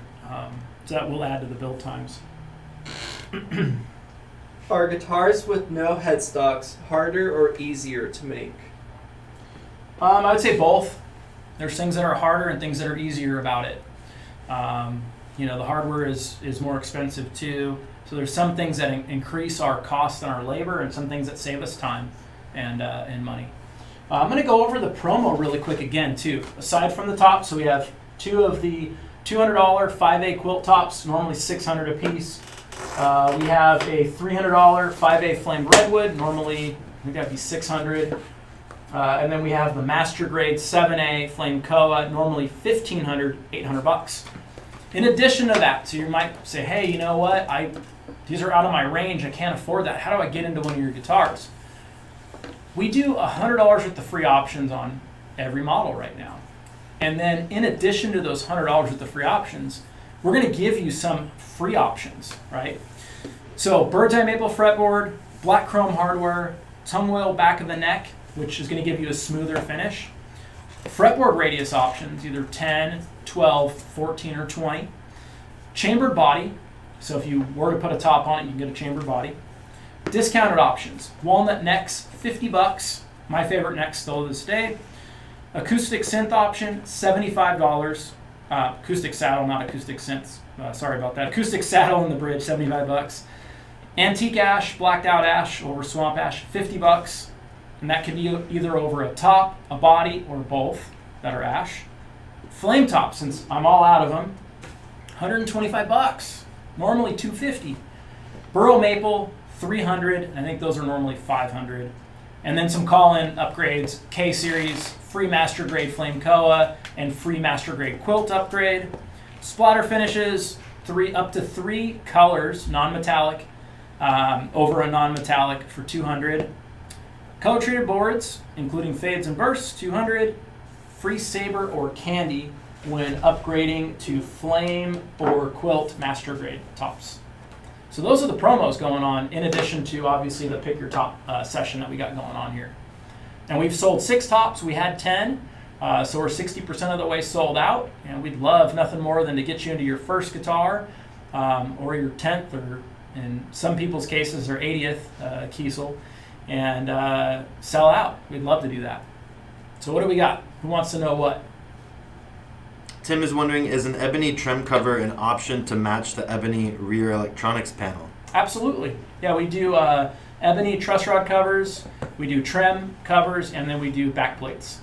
So that will add to the build times. Are guitars with no headstocks harder or easier to make? I would say both. There's things that are harder and things that are easier about it. The hardware is more expensive too. So there's some things that increase our cost and our labor, and some things that save us time and money. I'm going to go over the promo really quick again too. Aside from the top, so we have 2 of the $200 5A quilt tops, normally $600 a piece. We have a $300 5A flame redwood, normally I think that'd be $600. And then we have the master grade 7A flame koa, normally $1,500, $800. In addition to that, so you might say, hey, you know what? These are out of my range. I can't afford that. How do I get into one of your guitars? We do $100 worth of free options on every model right now. And then in addition to those $100 worth of free options, we're going to give you some free options, right? So bird's eye maple fretboard, black chrome hardware, tongue oil back of the neck, which is going to give you a smoother finish. Fretboard radius options, either 10, 12, 14, or 20. Chambered body, so if you were to put a top on it, you can get a chambered body. Discounted options, walnut necks, $50. My favorite neck still to this day. Acoustic synth option, $75. Acoustic saddle, not acoustic synths. Sorry about that. Acoustic saddle in the bridge, $75. Antique ash, blacked out ash over swamp ash, $50. And that can be either over a top, a body, or both that are ash. Flame top, since I'm all out of them, $125. Normally $250. Burl maple, $300. I think those are normally $500. And then some call-in upgrades: K series, free master grade flame koa, and free master grade quilt upgrade. Splatter finishes, up to 3 colors, non-metallic, over a non-metallic for $200. Color treated boards, including fades and bursts, $200. Free saber or candy when upgrading to flame or quilt master grade tops. So those are the promos going on, in addition to obviously the pick your top session that we got going on here. And we've sold 6 tops. We had 10, so we're 60% of the way sold out. And we'd love nothing more than to get you into your first guitar, or your 10th, or in some people's cases their 80th Kiesel, and sell out. We'd love to do that. So what do we got? Who wants to know what? Tim is wondering, is an ebony trim cover an option to match the ebony rear electronics panel? Absolutely. Yeah, we do ebony truss rod covers, we do trim covers, and then we do back plates.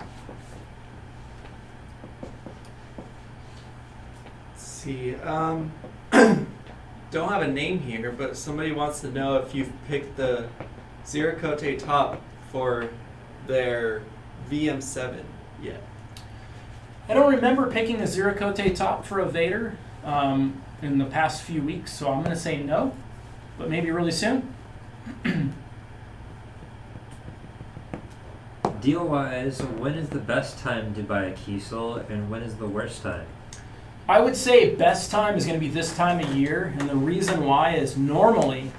Let's see. Don't have a name here, but somebody wants to know if you've picked the Zero Cote top for their VM7 yet. I don't remember picking a Zero Cote top for a Vader in the past few weeks, so I'm going to say no, but maybe really soon. Deal-wise, when is the best time to buy a Kiesel, and when is the worst time? I would say best time is going to be this time of year, and the reason why is normally,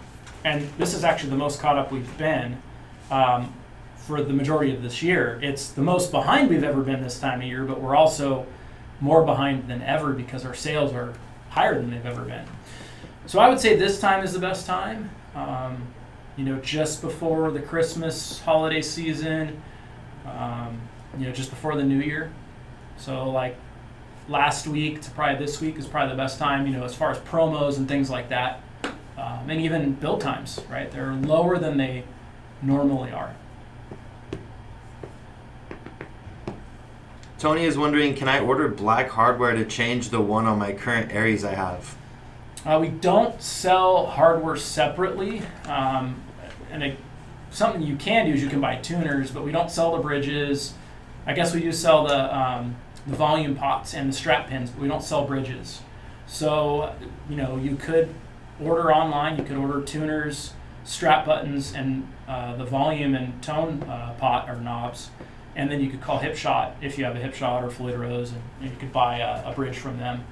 and this is actually the most caught up we've been for the majority of this year, it's the most behind we've ever been this time of year, but we're also more behind than ever because our sales are higher than they've ever been. So I would say this time is the best time, just before the Christmas holiday season, just before the new year. So like last week to probably this week is probably the best time, as far as promos and things like that. And even build times, right? They're lower than they normally are. Tony is wondering, can I order black hardware to change the one on my current Aries I have? We don't sell hardware separately. Something you can do is you can buy tuners, but we don't sell the bridges. I guess we do sell the volume pots and the strap pins, but we don't sell bridges. So, you could order online, you could order tuners, strap buttons, and the volume and tone pot or knobs. And then you could call Hipshot if you have a Hipshot or Floyd Rose, and you could buy a bridge from them.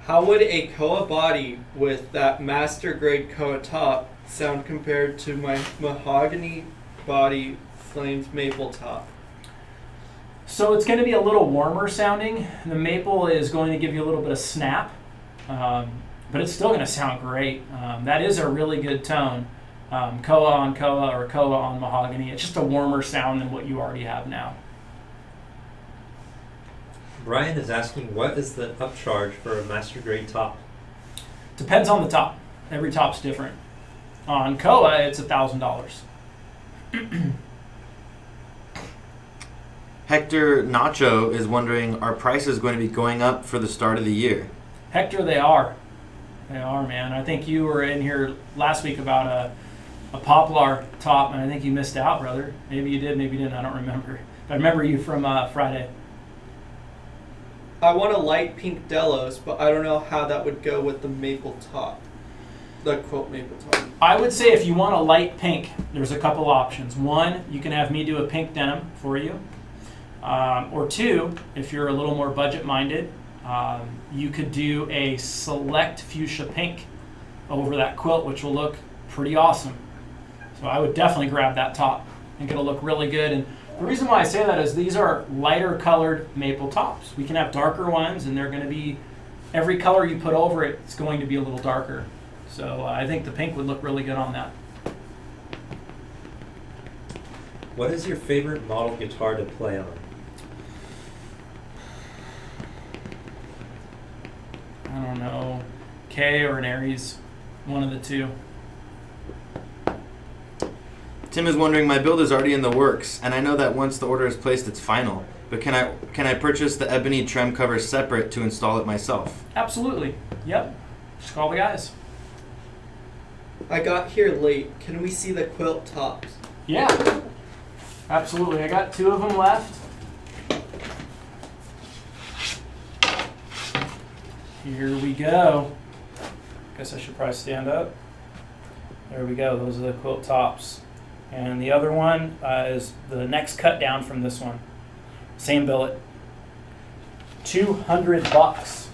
How would a koa body with that master grade koa top sound compared to my mahogany body flamed maple top? So it's going to be a little warmer sounding. The maple is going to give you a little bit of snap, but it's still going to sound great. That is a really good tone. Koa on koa or koa on mahogany. It's just a warmer sound than what you already have now. Brian is asking, what is the upcharge for a master grade top? Depends on the top. Every top's different. On koa, it's $1,000. Hector Nacho is wondering, are prices going to be going up for the start of the year? Hector, they are. They are, man. I think you were in here last week about a poplar top, and I think you missed out, brother. Maybe you did, maybe you didn't. I don't remember. But I remember you from Friday. I want a light pink Delos, but I don't know how that would go with the maple top. The quote maple top. I would say if you want a light pink, there's a couple options. One, you can have me do a pink denim for you. Or two, if you're a little more budget-minded, you could do a select fuchsia pink over that quilt, which will look pretty awesome. So I would definitely grab that top. I think it'll look really good. And the reason why I say that is these are lighter colored maple tops. We can have darker ones, and they're going to be, every color you put over it, it's going to be a little darker. So I think the pink would look really good on that. What is your favorite model guitar to play on? I don't know, K or an Aries, one of the two. Tim is wondering, my build is already in the works, and I know that once the order is placed, it's final. But can I purchase the ebony trim cover separate to install it myself? Absolutely. Yep. Just call the guys. I got here late. Can we see the quilt tops? Yeah. Absolutely. I got 2 of them left. Here we go. Guess I should probably stand up. There we go. Those are the quilt tops. And the other one is the next cut down from this one. Same billet. $200.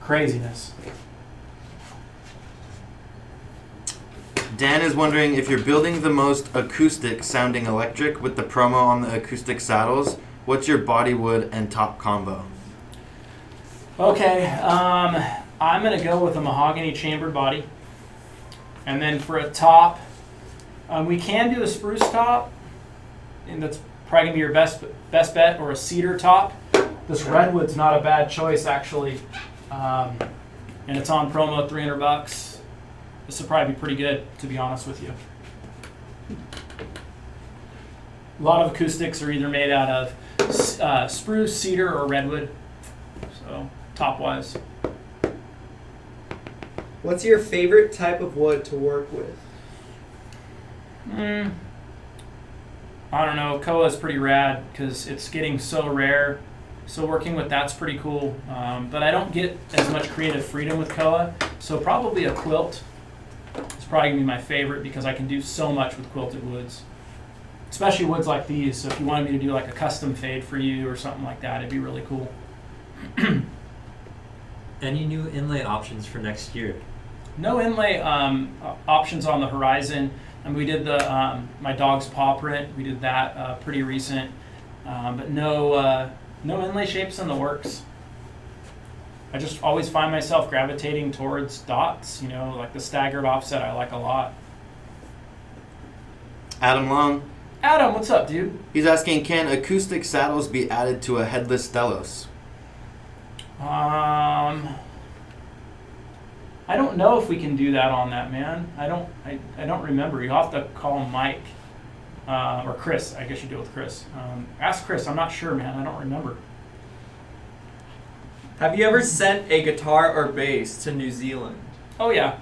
Craziness. Dan is wondering if you're building the most acoustic sounding electric with the promo on the acoustic saddles, what's your body wood and top combo? Okay, I'm gonna go with a mahogany chambered body. And then for a top, we can do a spruce top, and that's probably gonna be your best bet, or a cedar top. This redwood's not a bad choice actually, and it's on promo at $300. This will probably be pretty good, to be honest with you. A lot of acoustics are either made out of spruce, cedar, or redwood. So top wise. What's your favorite type of wood to work with? I don't know. Koa is pretty rad because it's getting so rare. So working with that's pretty cool. But I don't get as much creative freedom with Koa. So probably a quilt is probably going to be my favorite because I can do so much with quilted woods. Especially woods like these. So if you wanted me to do like a custom fade for you or something like that, it'd be really cool. Any new inlay options for next year? No inlay options on the horizon. And we did the my dog's paw print. We did that pretty recent, but no inlay shapes in the works. I just always find myself gravitating towards dots. You know, like the staggered offset. I like a lot. Adam Long, Adam, what's up, dude? he's asking, can acoustic saddles be added to a headless Delos? I don't know if we can do that on that, man. I don't remember. You have to call Mike or Chris. I guess you do it with Chris. Ask Chris. I'm not sure, man. I don't remember. Have you ever sent a guitar or bass to New Zealand? Oh yeah.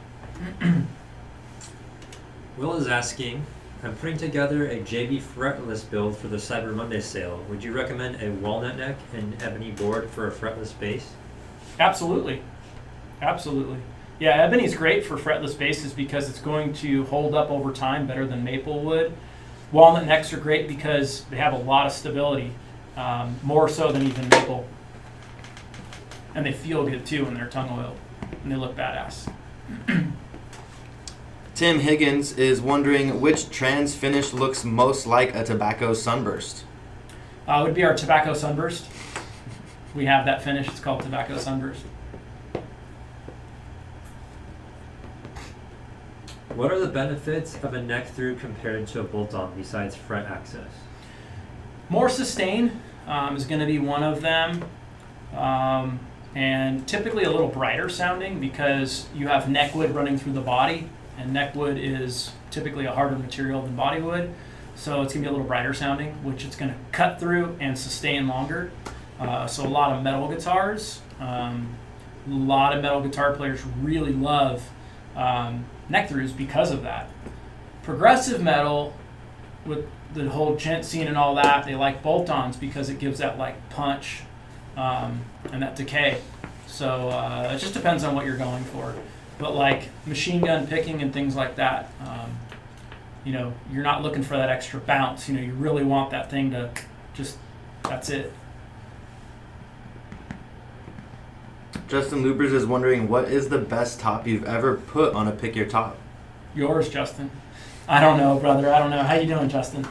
Will is asking, I'm putting together a JB Fretless build for the Cyber Monday sale. Would you recommend a walnut neck and ebony board for a fretless bass? Absolutely. Absolutely. Yeah, ebony's great for fretless basses because it's going to hold up over time better than maple would. Walnut necks are great because they have a lot of stability, more so than even maple. And they feel good too when they're tongue oiled, and they look badass. Tim Higgins is wondering which trans finish looks most like a tobacco sunburst. Would be our tobacco sunburst. We have that finish. It's called tobacco sunburst. What are the benefits of a neck through compared to a bolt-on besides fret access? More sustain is going to be one of them. And typically a little brighter sounding because you have neckwood running through the body, and neckwood is typically a harder material than bodywood, so it's going to be a little brighter sounding, which it's going to cut through and sustain longer. So a lot of metal guitars, a lot of metal guitar players really love neck throughs because of that. Progressive metal, with the whole gent scene and all that, they like bolt-ons because it gives that like punch and that decay. So it just depends on what you're going for. But like machine gun picking and things like that, you know, you're not looking for that extra bounce. You know, you really want that thing to just, that's it. Justin Lubers is wondering, what is the best top you've ever put on a pick your top? Yours, Justin. I don't know, brother. I don't know. How you doing, Justin?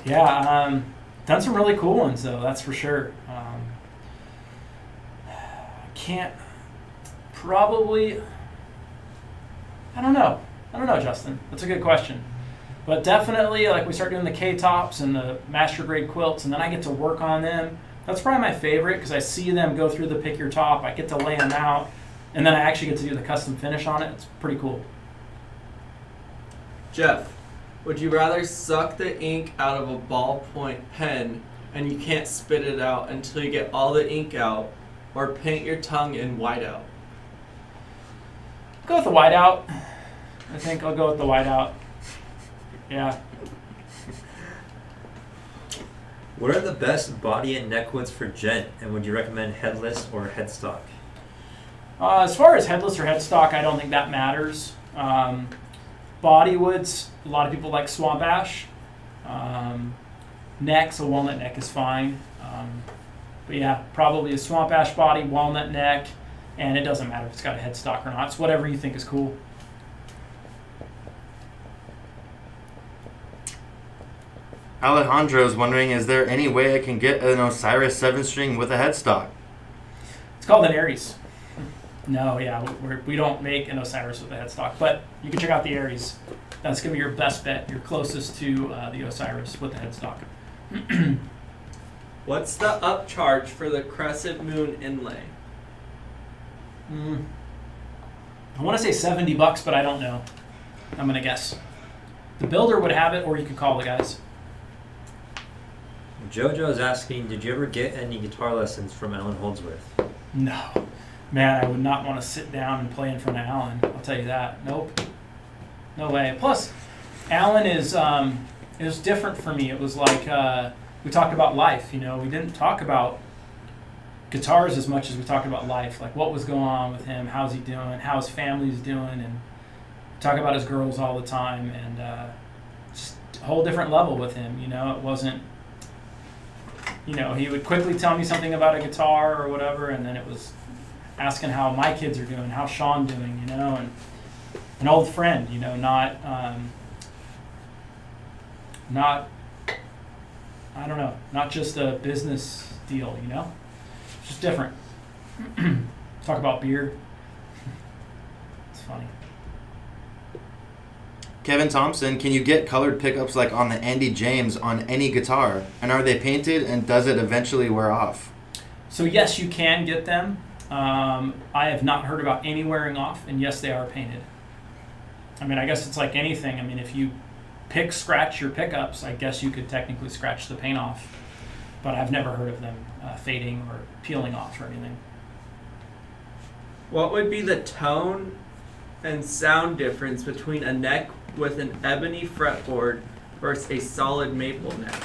Yeah, done some really cool ones though. That's for sure. Can't probably. I don't know, Justin. That's a good question. But definitely, like we start doing the K-tops and the master grade quilts, and then I get to work on them. That's probably my favorite because I see them go through the pick your top. I get to lay them out, and then I actually get to do the custom finish on it. It's pretty cool. Jeff, would you rather suck the ink out of a ballpoint pen and you can't spit it out until you get all the ink out, or paint your tongue in whiteout? Go with the whiteout. I think I'll go with the whiteout. Yeah. What are the best body and neck woods for gent, and would you recommend headless or headstock? As far as headless or headstock, I don't think that matters. Body woods, a lot of people like swamp ash. Necks, a walnut neck is fine. But yeah, probably a swamp ash body, walnut neck, and it doesn't matter if it's got a headstock or not. It's whatever you think is cool. Alejandro's wondering, is there any way I can get an Osiris 7-string with a headstock? It's called an Aries. No, yeah, we don't make an Osiris with a headstock, but you can check out the Aries. That's going to be your best bet. You're closest to the Osiris with the headstock. What's the upcharge for the crescent moon inlay? I want to say $70, but I don't know. I'm going to guess. The builder would have it, or you could call the guys. JoJo's asking, did you ever get any guitar lessons from Alan Holdsworth? No. Man, I would not want to sit down and play in front of Alan. I'll tell you that. Nope. No way. Plus, Alan is it was different for me. It was like we talked about life. You know, we didn't talk about guitars as much as we talked about life. Like what was going on with him, how's he doing, how his family's doing, and talk about his girls all the time, and just a whole different level with him. You know, it wasn't. You know, he would quickly tell me something about a guitar or whatever, and then it was asking how my kids are doing, how Sean doing, you know, and an old friend, you know, not I don't know, not just a business deal, you know, it's just different. Talk about beer. It's funny. Kevin Thompson, can you get colored pickups like on the Andy James on any guitar? And are they painted, and does it eventually wear off? So yes, you can get them. I have not heard about any wearing off, and yes, they are painted. I mean, I guess it's like anything. I mean, if you scratch your pickups, I guess you could technically scratch the paint off, but I've never heard of them fading or peeling off or anything. What would be the tone and sound difference between a neck with an ebony fretboard versus a solid maple neck?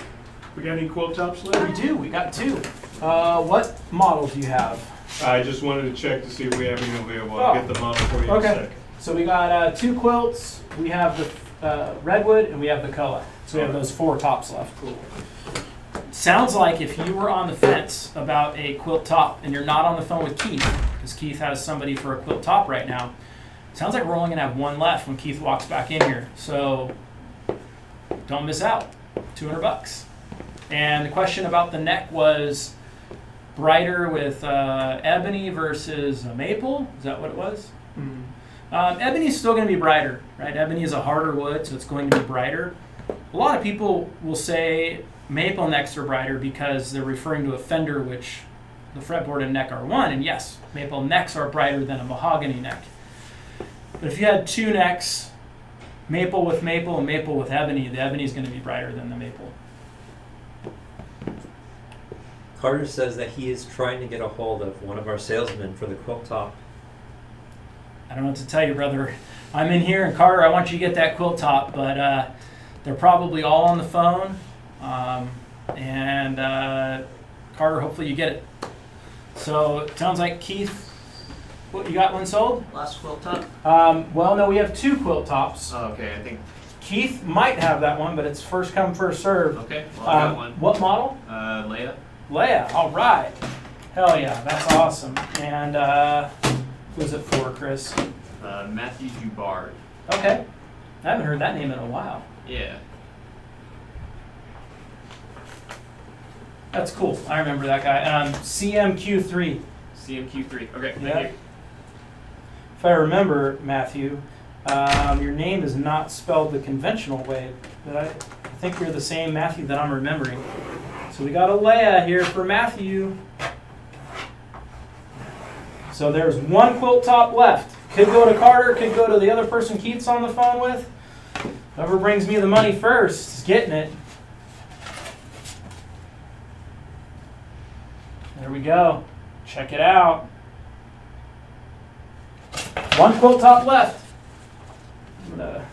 We got any quilt tops We left? do. We got two. What model do you have? I just wanted to check to see if we have any available. I'll get the model for you in a Okay. second. So we got two quilts. We have the redwood and we have the koa. So we have those four tops left. Cool. Sounds like if you were on the fence about a quilt top and you're not on the phone with Keith, because Keith has somebody for a quilt top right now, sounds like we're only going to have one left when Keith walks back in here. So don't miss out. $200. And the question about the neck was brighter with ebony versus a maple. Is that what it was? Ebony is still going to be brighter, right? Ebony is a harder wood, so it's going to be brighter. A lot of people will say maple necks are brighter because they're referring to a fender, which the fretboard and neck are one. And yes, maple necks are brighter than a mahogany neck. But if you had two necks, maple with maple and maple with ebony, the ebony is going to be brighter than the maple. Carter says that he is trying to get a hold of one of our salesmen for the quilt top. I don't know what to tell you, brother. I'm in here, and Carter, I want you to get that quilt top, but they're probably all on the phone. Carter, hopefully you get it. So it sounds like Keith, what, you got one sold? Last quilt top? Well, no, we have two quilt tops. Oh, okay, I think. Keith might have that one, but it's first come, first serve. Okay, well, I got one. What model? Leia. Leia, all right. Hell yeah, that's awesome. And who's it for, Chris? Matthew Dubard. Okay. I haven't heard that name in a while. Yeah. That's cool. I remember that guy. CMQ3. CMQ3. Okay, thank Yeah. you. If I remember, Matthew, Your name is not spelled the conventional way, but I think you're the same Matthew that I'm remembering. So we got a Leia here for Matthew. So there's one quilt top left. Could go to Carter, could go to the other person Keith's on the phone with. Whoever brings me the money first is getting it. There we go. Check it out. One quilt top left. I'm gonna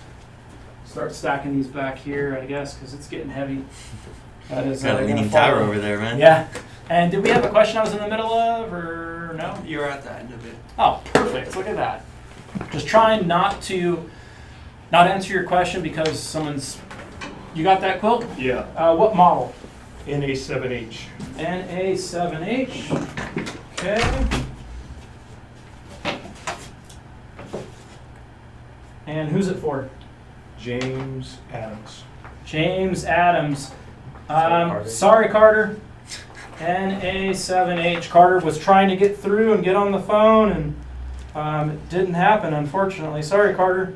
start stacking these back here, I guess, because it's getting heavy. That is Got a gonna leaning fall tower over. over there, man. Yeah. And did we have a question I was in the middle of, or no? You're at the end of it. Oh, perfect. Look at that. Just trying not answer your question because someone's. You got that quilt? Yeah, What model? NA7H. NA7H. Okay. And who's it for? James Adams. James Adams. Carter. Sorry, Carter. NA7H. Carter was trying to get through and get on the phone, and it didn't happen, unfortunately. Sorry, Carter.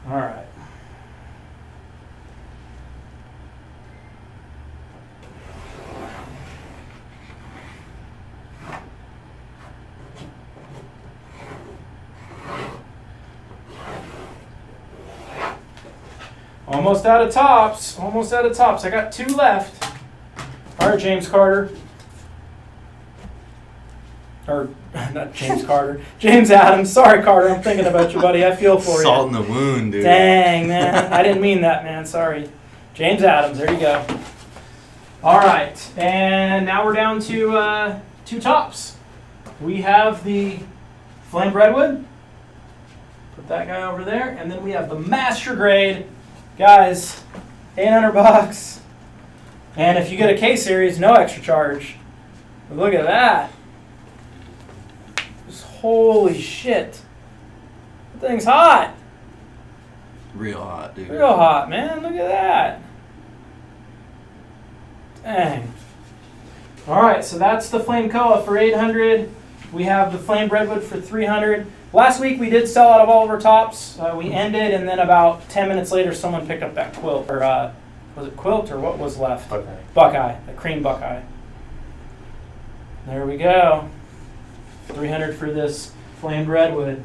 All right. Almost out of tops. Almost out of tops. I got 2 left. All right, James Carter. Or, not James Carter. James Adams. Sorry, Carter. I'm thinking about you, buddy. I feel for Salt you. in the wound, dude. Dang, man. I didn't mean that, man. Sorry. James Adams. There you go. All right. And now we're down to 2 tops. We have the flame redwood. Put that guy over there. And then we have the master grade. Guys, $800. And if you get a K-Series, no extra charge. But look at that. Just holy shit. That thing's hot. Real hot, dude. Real hot, man. Look at that. Dang. All right, so that's the Flame Koa for $800. We have the Flame Redwood for $300. Last week we did sell out of all of our tops. We ended, and then about 10 minutes later, someone picked up that quilt, or was it quilt, or what was left? Buckeye. Buckeye, the cream Buckeye. There we go. $300 for this Flamed Redwood.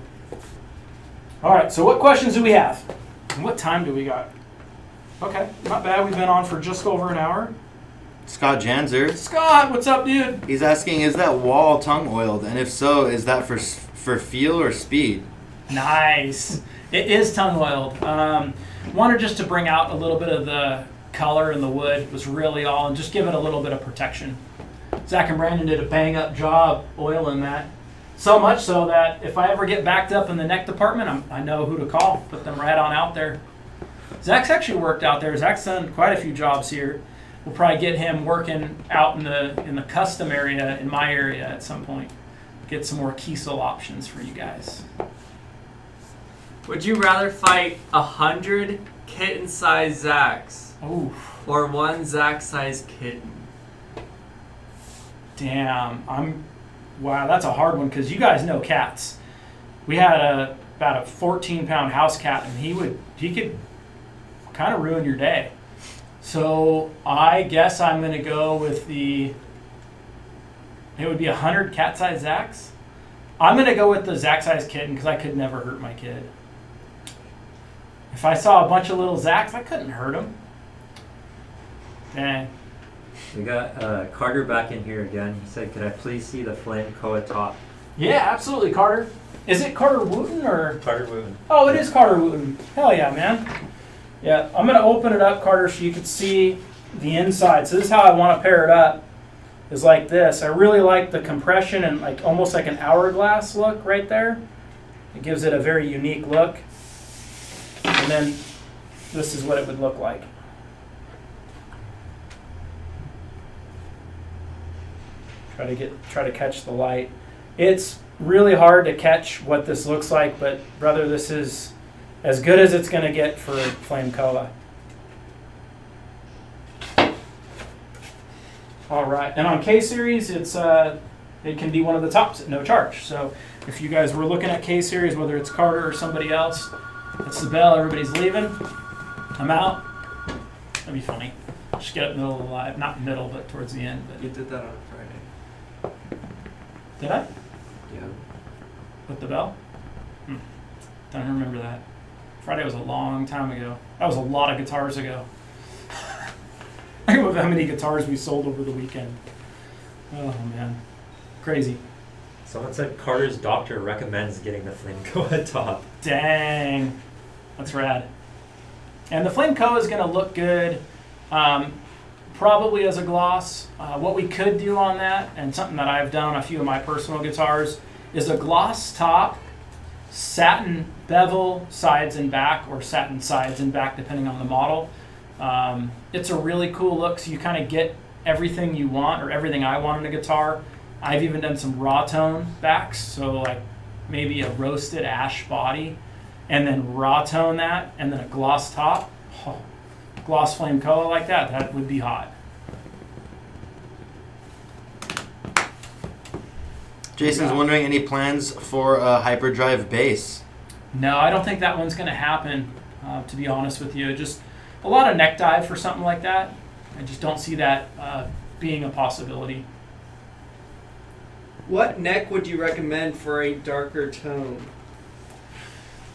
All right, so what questions do we have? And what time do we got? Okay, not bad. We've been on for just over an hour. Scott Janzer. Scott, what's up, dude? He's asking, is that wall tongue oiled? And if so, is that for feel or speed? Nice. It is tongue oiled. Wanted just to bring out a little bit of the color in the wood, was really all, and just give it a little bit of protection. Zach and Brandon did a bang up job oiling that. So much so that if I ever get backed up in the neck department, I know who to call. Put them right on out there. Zach's actually worked out there. Zach's done quite a few jobs here. We'll probably get him working out in the custom area in my area at some point. Get some more Kiesel options for you guys. Would you rather fight 100 kitten-sized Zacks Ooh, or 1 Zack-sized kitten? damn. Wow, that's a hard one because you guys know cats. We had about a 14-pound house cat, and he could kind of ruin your day. So I guess I'm going to go with it would be 100 cat-sized Zacks. I'm going to go with the Zack-sized kitten because I could never hurt my kid. If I saw a bunch of little Zacks, I couldn't hurt them. Dang. We got Carter back in here again. He said, could I please see the Flame Koa top? Yeah, absolutely, Carter. Is it Carter Wooten or? Carter Wooten. Oh, it is Carter Wooten. Hell yeah, man. Yeah, I'm going to open it up, Carter, so you can see the inside. So this is how I want to pair it up, is like this. I really like the compression and like almost like an hourglass look right there. It gives it a very unique look. And then this is what it would look like. Try to catch the light. It's really hard to catch what this looks like, but brother, this is as good as it's going to get for Flame Koa. All right, and on K series, it can be one of the tops at no charge. So if you guys were looking at K series, whether it's Carter or somebody else, it's the bell. Everybody's leaving. I'm out. That'd be funny. Just get up middle of the live, not middle, but towards the end. But You did that on Friday. did I Yeah. with the bell? Don't remember that. Friday was a long time ago. That was a lot of guitars ago. I can't believe how many guitars we sold over the weekend. Oh man, crazy. Someone said Carter's doctor recommends getting the Flame Koa top. Dang, that's rad. And the Flame Koa is going to look good, probably as a gloss. What we could do on that, and something that I've done on a few of my personal guitars, is a gloss top, satin bevel sides and back, or satin sides and back, depending on the model. It's a really cool look, so you kind of get everything you want, or everything I want in a guitar. I've even done some raw tone backs, so like maybe a roasted ash body, and then raw tone that, and then a gloss top. Oh, gloss Flame Koa like that, that would be hot. Jason's wondering, any plans for a hyperdrive bass? No, I don't think that one's going to happen, to be honest with you. Just a lot of neck dive for something like that. I just don't see that being a possibility. What neck would you recommend for a darker tone?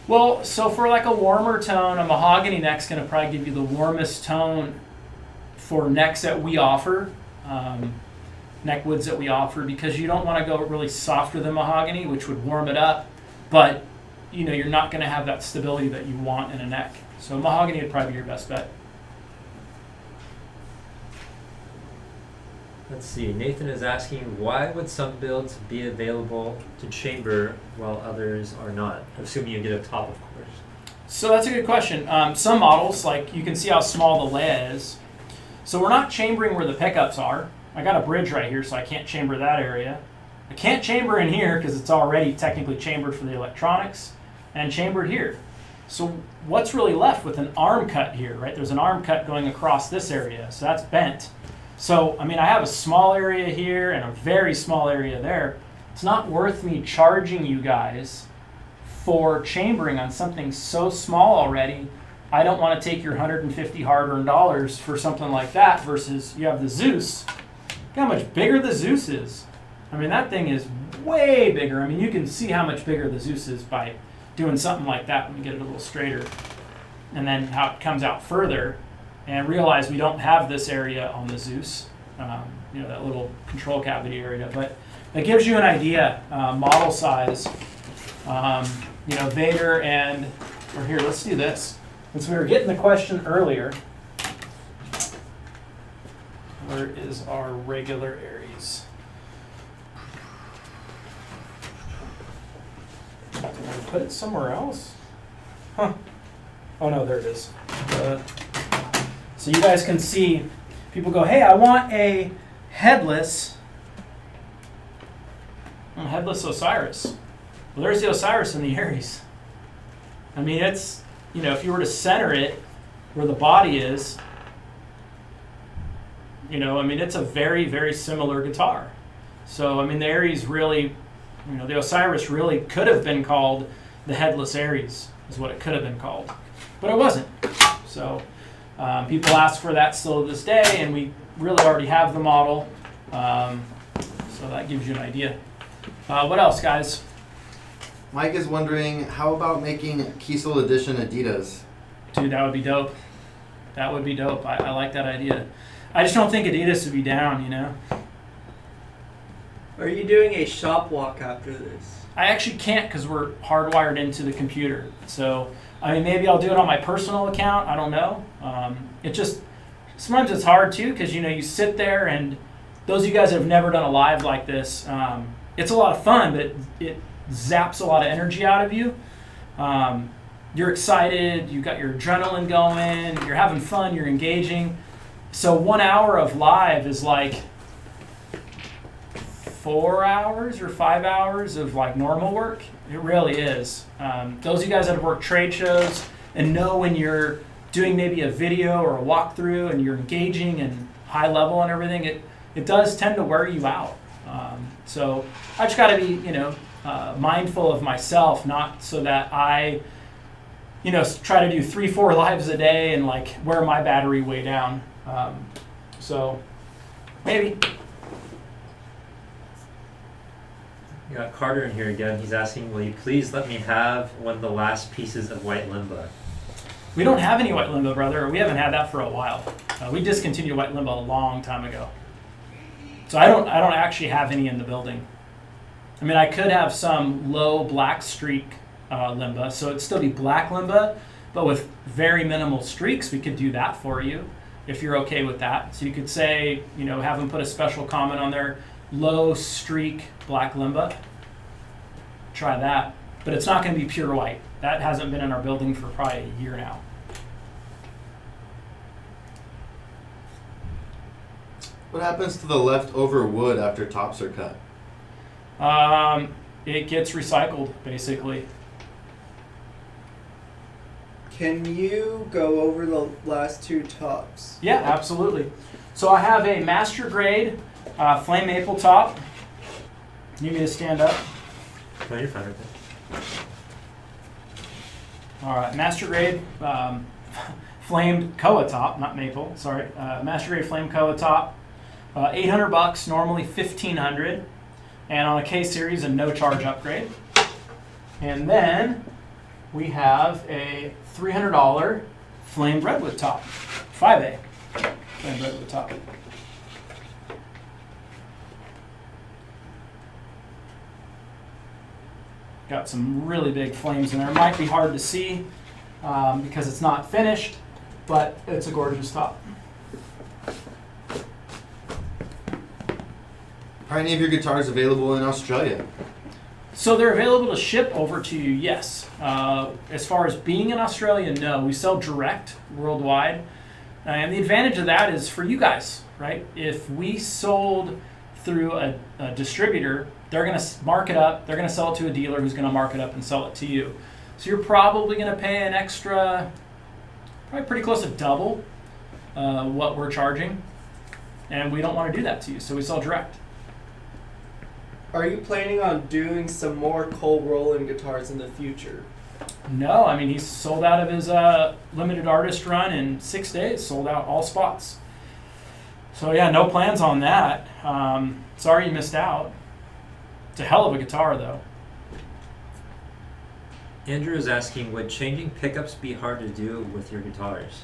Well, so for like a warmer tone, a mahogany neck's going to probably give you the warmest tone for necks that we offer, neck woods that we offer, because you don't want to go really softer than mahogany, which would warm it up, but you know, you're not going to have that stability that you want in a neck. So mahogany would probably be your best bet. Let's see, Nathan is asking, why would some builds be available to chamber while others are not? Assuming you get a top, of course. So that's a good question. Some models, like you can see how small the lay is. So we're not chambering where the pickups are. I got a bridge right here, so I can't chamber that area. I can't chamber in here because it's already technically chambered for the electronics and chambered here. So what's really left with an arm cut here, right? There's an arm cut going across this area, so that's bent. So, I mean, I have a small area here and a very small area there. It's not worth me charging you guys for chambering on something so small already. I don't want to take your $150 hard-earned dollars for something like that versus you have the Zeus. Look how much bigger the Zeus is. I mean, that thing is way bigger. I mean, you can see how much bigger the Zeus is by doing something like that when you get it a little straighter. And then how it comes out further. And realize we don't have this area on the Zeus, you know, that little control cavity area. But it gives you an idea, model size. You know, Vader and, or here, let's do this. Since we were getting the question earlier, where is our regular Aries? Did I put it somewhere else? Huh. Oh no, there it is. So you guys can see, people go, hey, I want a headless Osiris. Well, there's the Osiris and the Aries. I mean, it's, you know, if you were to center it where the body is, you know, I mean, it's a very, very similar guitar. So, I mean, the Aries really, you know, the Osiris really could have been called the Headless Aries, is what it could have been called. But it wasn't. So, people ask for that still to this day, and we really already have the model. So that gives you an idea. What else, guys? Mike is wondering, how about making Kiesel Edition Adidas? Dude, that would be dope. That would be dope. I like that idea. I just don't think Adidas would be down, you know? Are you doing a shop walk after this? I actually can't because we're hardwired into the computer. So, I mean, maybe I'll do it on my personal account. I don't know. It just, sometimes it's hard too because, you know, you sit there and those of you guys that have never done a live like this, it's a lot of fun, but it zaps a lot of energy out of you. You're excited, you've got your adrenaline going, you're having fun, you're engaging. So 1 hour of live is like 4 hours or 5 hours of like normal work. It really is. Those of you guys that have worked trade shows and know when you're doing maybe a video or a walkthrough and you're engaging and high level and everything, it does tend to wear you out. So I just got to be, mindful of myself, not so that I, try to do 3-4 lives a day and like wear my battery way down. So maybe. You got Carter in here again. He's asking, will you please let me have one of the last pieces of white limba? We don't have any white limbo, brother. We haven't had that for a while. We discontinued white limbo a long time ago. So I don't actually have any in the building. I mean, I could have some low black streak limba, so it'd still be black limba, but with very minimal streaks. We could do that for you if you're okay with that. So you could say, have them put a special comment on there, low streak black limba. Try that, but it's not going to be pure white. That hasn't been in our building for probably a year now. What happens to the leftover wood after tops are cut? It gets recycled, basically. Can you go over the last two tops? Yeah, absolutely. So I have a master grade flame maple top. You need me to stand up? No, you're fine with it. All right, master grade flamed koa top, not maple. Sorry, master grade flame koa top. $800, normally $1,500, and on a K series, a no charge upgrade. And then we have a $300 flamed redwood top, 5A flamed redwood top. Got some really big flames in there. It might be hard to see because it's not finished, but it's a gorgeous top. Are any of your guitars available in Australia? So they're available to ship over to you, yes. As far as being in Australia, no. We sell direct worldwide. And the advantage of that is for you guys, right? If we sold through a distributor, they're going to mark it up. They're going to sell it to a dealer who's going to mark it up and sell it to you. So you're probably going to pay an extra, probably pretty close to double what we're charging. And we don't want to do that to you, so we sell direct. Are you planning on doing some more Cole Roland guitars in the future? No, I mean, he's sold out of his limited artist run in 6 days, sold out all spots. So yeah, no plans on that. Sorry you missed out. It's a hell of a guitar, though. Andrew is asking, would changing pickups be hard to do with your guitars?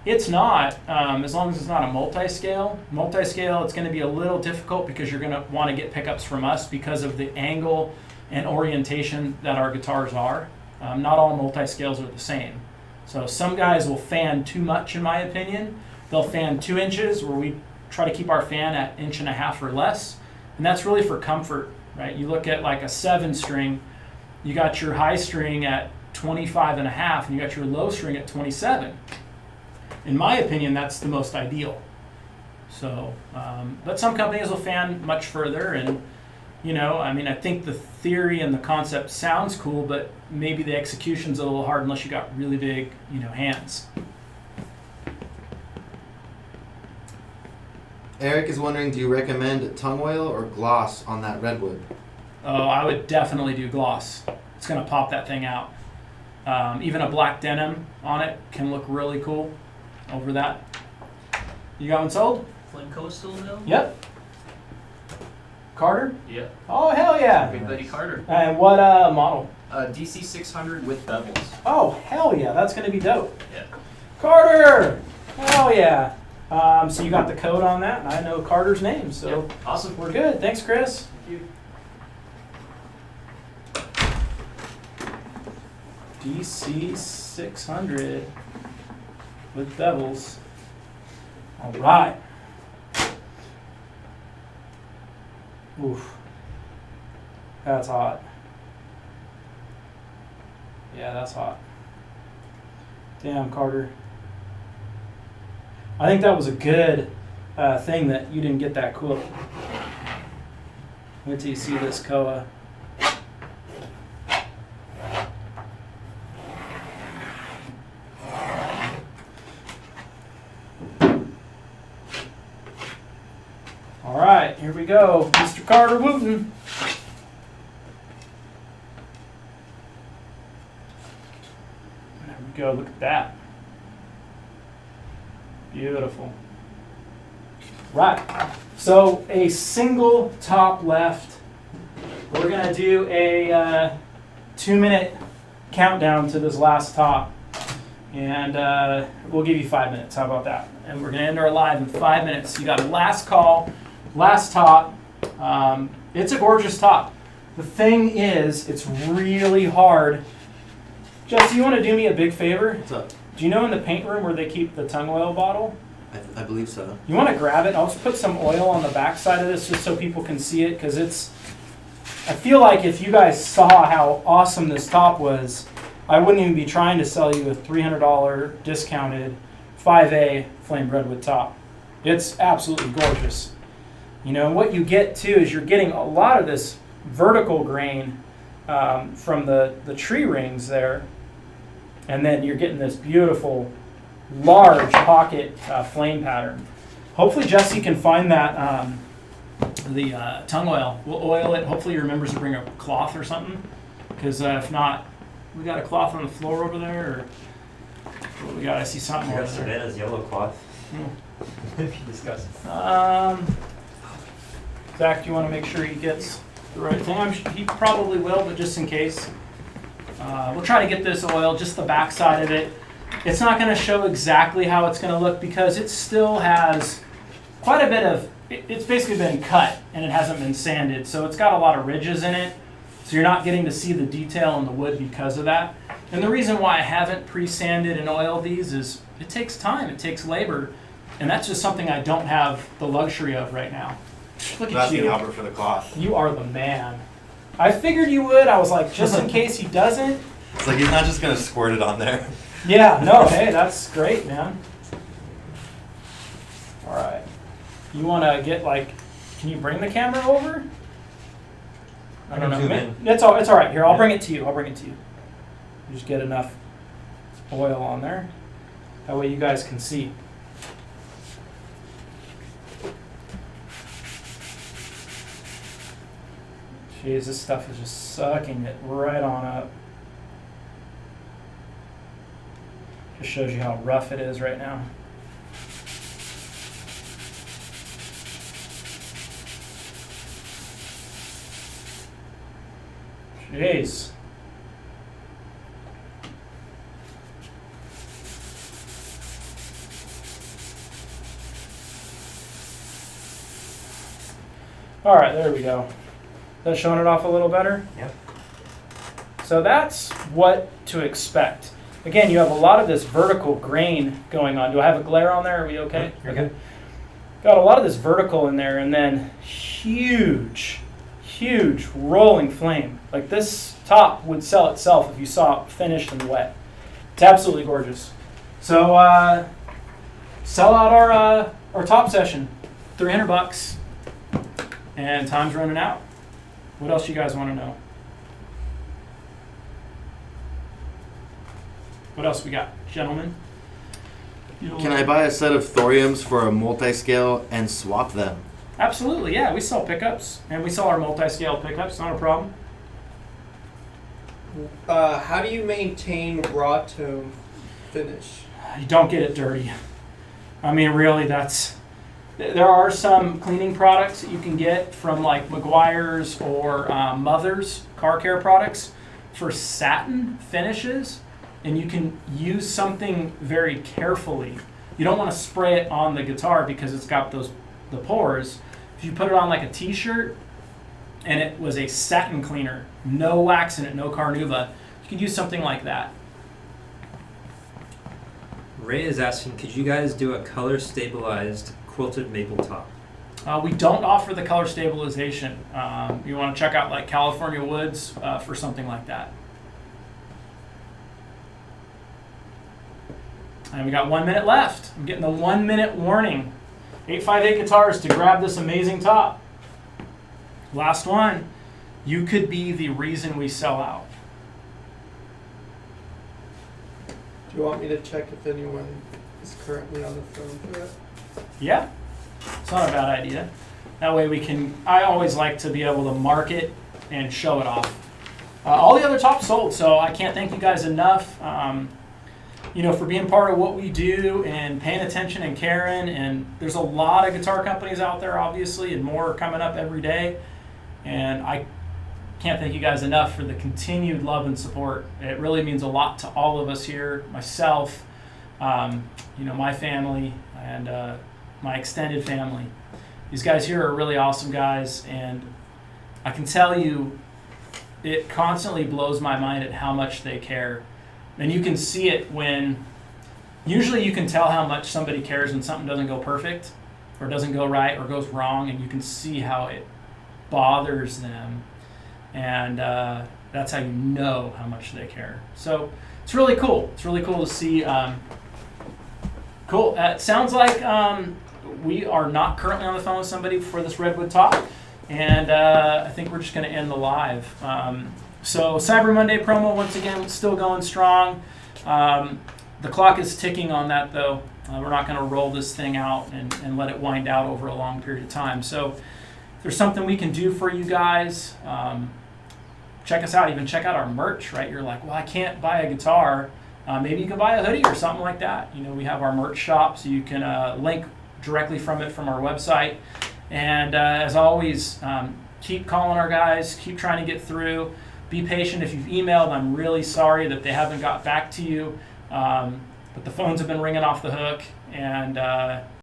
It's not, as long as it's not a multi-scale. Multi-scale, it's going to be a little difficult because you're going to want to get pickups from us because of the angle and orientation that our guitars are. Not all multi-scales are the same. So some guys will fan too much, in my opinion. They'll fan 2 inches, where we try to keep our fan at 1.5 inches or less. And that's really for comfort, right? You look at like a 7-string, you got your high string at 25.5, and you got your low string at 27. In my opinion, that's the most ideal. So, but some companies will fan much further, and I think the theory and the concept sounds cool, but maybe the execution's a little hard unless you got really big, hands. Eric is wondering, do you recommend tongue oil or gloss on that redwood? Oh, I would definitely do gloss. It's gonna pop that thing out. Even a black denim on it can look really cool over that. You got one sold? Flameco still available? Yep. Carter? Yep. Oh, hell yeah. Big Buddy Carter. And what model? DC 600 with bevels. Oh, hell yeah. That's going to be dope. Yeah. Carter! Hell yeah. So you got the code on that, and I know Carter's name, so Yep. Awesome. we're good. Thanks, Chris. DC 600 with bevels. All right. Oof. That's hot. Yeah, that's hot. Damn, Carter. I think that was a good thing that you didn't get that quilt. Wait till you see this koa. right, here we go. Mr. Carter Wooten. There we go, look at that. Beautiful. Right, so a single top left. We're gonna do a 2-minute countdown to this last top. And we'll give you 5 minutes, how about that? And we're gonna end our live in 5 minutes. You got a last call, last top. It's a gorgeous top. The thing is, it's really hard. Jesse, you wanna do me a big favor? What's up? Do you know in the paint room where they keep the tung oil bottle? I believe so. You want to grab it? I'll just put some oil on the back side of this just so people can see it, because I feel like if you guys saw how awesome this top was, I wouldn't even be trying to sell you a $300 discounted 5A flame redwood top. It's absolutely gorgeous. You know, what you get too is you're getting a lot of this vertical grain from the tree rings there, and then you're getting this beautiful large pocket flame pattern. Hopefully Jesse can find that the tung oil. We'll oil it. Hopefully he remembers to bring a cloth or something, because if not, we got a cloth on the floor over there, or what we got? I see something You over got there. Savannah's yellow cloth. If you discuss it. Zach, do you want to make sure he gets the right thing? He probably will, but just in case. We'll try to get this oil, just the back side of it. It's not going to show exactly how it's going to look because it still has quite a bit of, it's basically been cut and it hasn't been sanded. So it's got a lot of ridges in it. So you're not getting to see the detail in the wood because of that. And the reason why I haven't pre-sanded and oiled these is it takes time, it takes labor. And that's just something I don't have the luxury of right now. Look at Asking you. Albert for the cloth. You are the man. I figured you would. I was like, just in case he doesn't. It's like he's not just gonna squirt it on there. Yeah, no, hey, that's great, man. All right. You want to get can you bring the camera over? I don't know. zoom in. It's all right. Here, I'll bring it to you. Just get enough oil on there. That way you guys can see. Jeez, this stuff is just sucking it right on up. Just shows you how rough it is right now. Jeez. All right, there we go. That's showing it off a little better? Yep. So that's what to expect. Again, you have a lot of this vertical grain going on. Do I have a glare on there? Are we okay? You're good. Got a lot of this vertical in there, and then huge rolling flame. Like this top would sell itself if you saw it finished and wet. It's absolutely gorgeous. So sell out our top session, $300, and time's running out. What else you guys want to know? What else we got, gentlemen? Can I buy a set of thoriums for a multi-scale and swap them? Absolutely, yeah. We sell pickups, and we sell our multi-scale pickups. Not a problem. How do you maintain raw tone finish? You don't get it dirty. I mean, really, there are some cleaning products that you can get from like Meguiar's or Mother's car care products for satin finishes, and you can use something very carefully. You don't want to spray it on the guitar because it's got the pores. If you put it on like a t-shirt and it was a satin cleaner, no wax in it, no carnauba, you could use something like that. Ray is asking, could you guys do a color stabilized quilted maple top? We don't offer the color stabilization. You want to check out like California Woods for something like that. And we got 1 minute left. I'm getting the 1 minute warning. 858 guitars to grab this amazing top. Last one. You could be the reason we sell out. Do you want me to check if anyone is currently on the phone for that? Yeah, it's not a bad idea. That way I always like to be able to market and show it off. All the other tops sold, so I can't thank you guys enough, for being part of what we do and paying attention and caring. And there's a lot of guitar companies out there, obviously, and more coming up every day. And I can't thank you guys enough for the continued love and support. It really means a lot to all of us here, myself, my family, and my extended family. These guys here are really awesome guys, and I can tell you, it constantly blows my mind at how much they care. And you can see it usually you can tell how much somebody cares when something doesn't go perfect, or doesn't go right, or goes wrong, and you can see how it bothers them. And that's how you know how much they care. So it's really cool. It's really cool to see. Cool. It sounds like we are not currently on the phone with somebody for this Redwood top. And I think we're just going to end the live. So Cyber Monday promo, once again, still going strong. The clock is ticking on that, though. We're not going to roll this thing out and let it wind out over a long period of time. So if there's something we can do for you guys, check us out. Even check out our merch, right? You're like, well, I can't buy a guitar. Maybe you can buy a hoodie or something like that. We have our merch shop, so you can link directly from our website. And as always, keep calling our guys, keep trying to get through. Be patient. If you've emailed, I'm really sorry that they haven't got back to you. But the phones have been ringing off the hook, and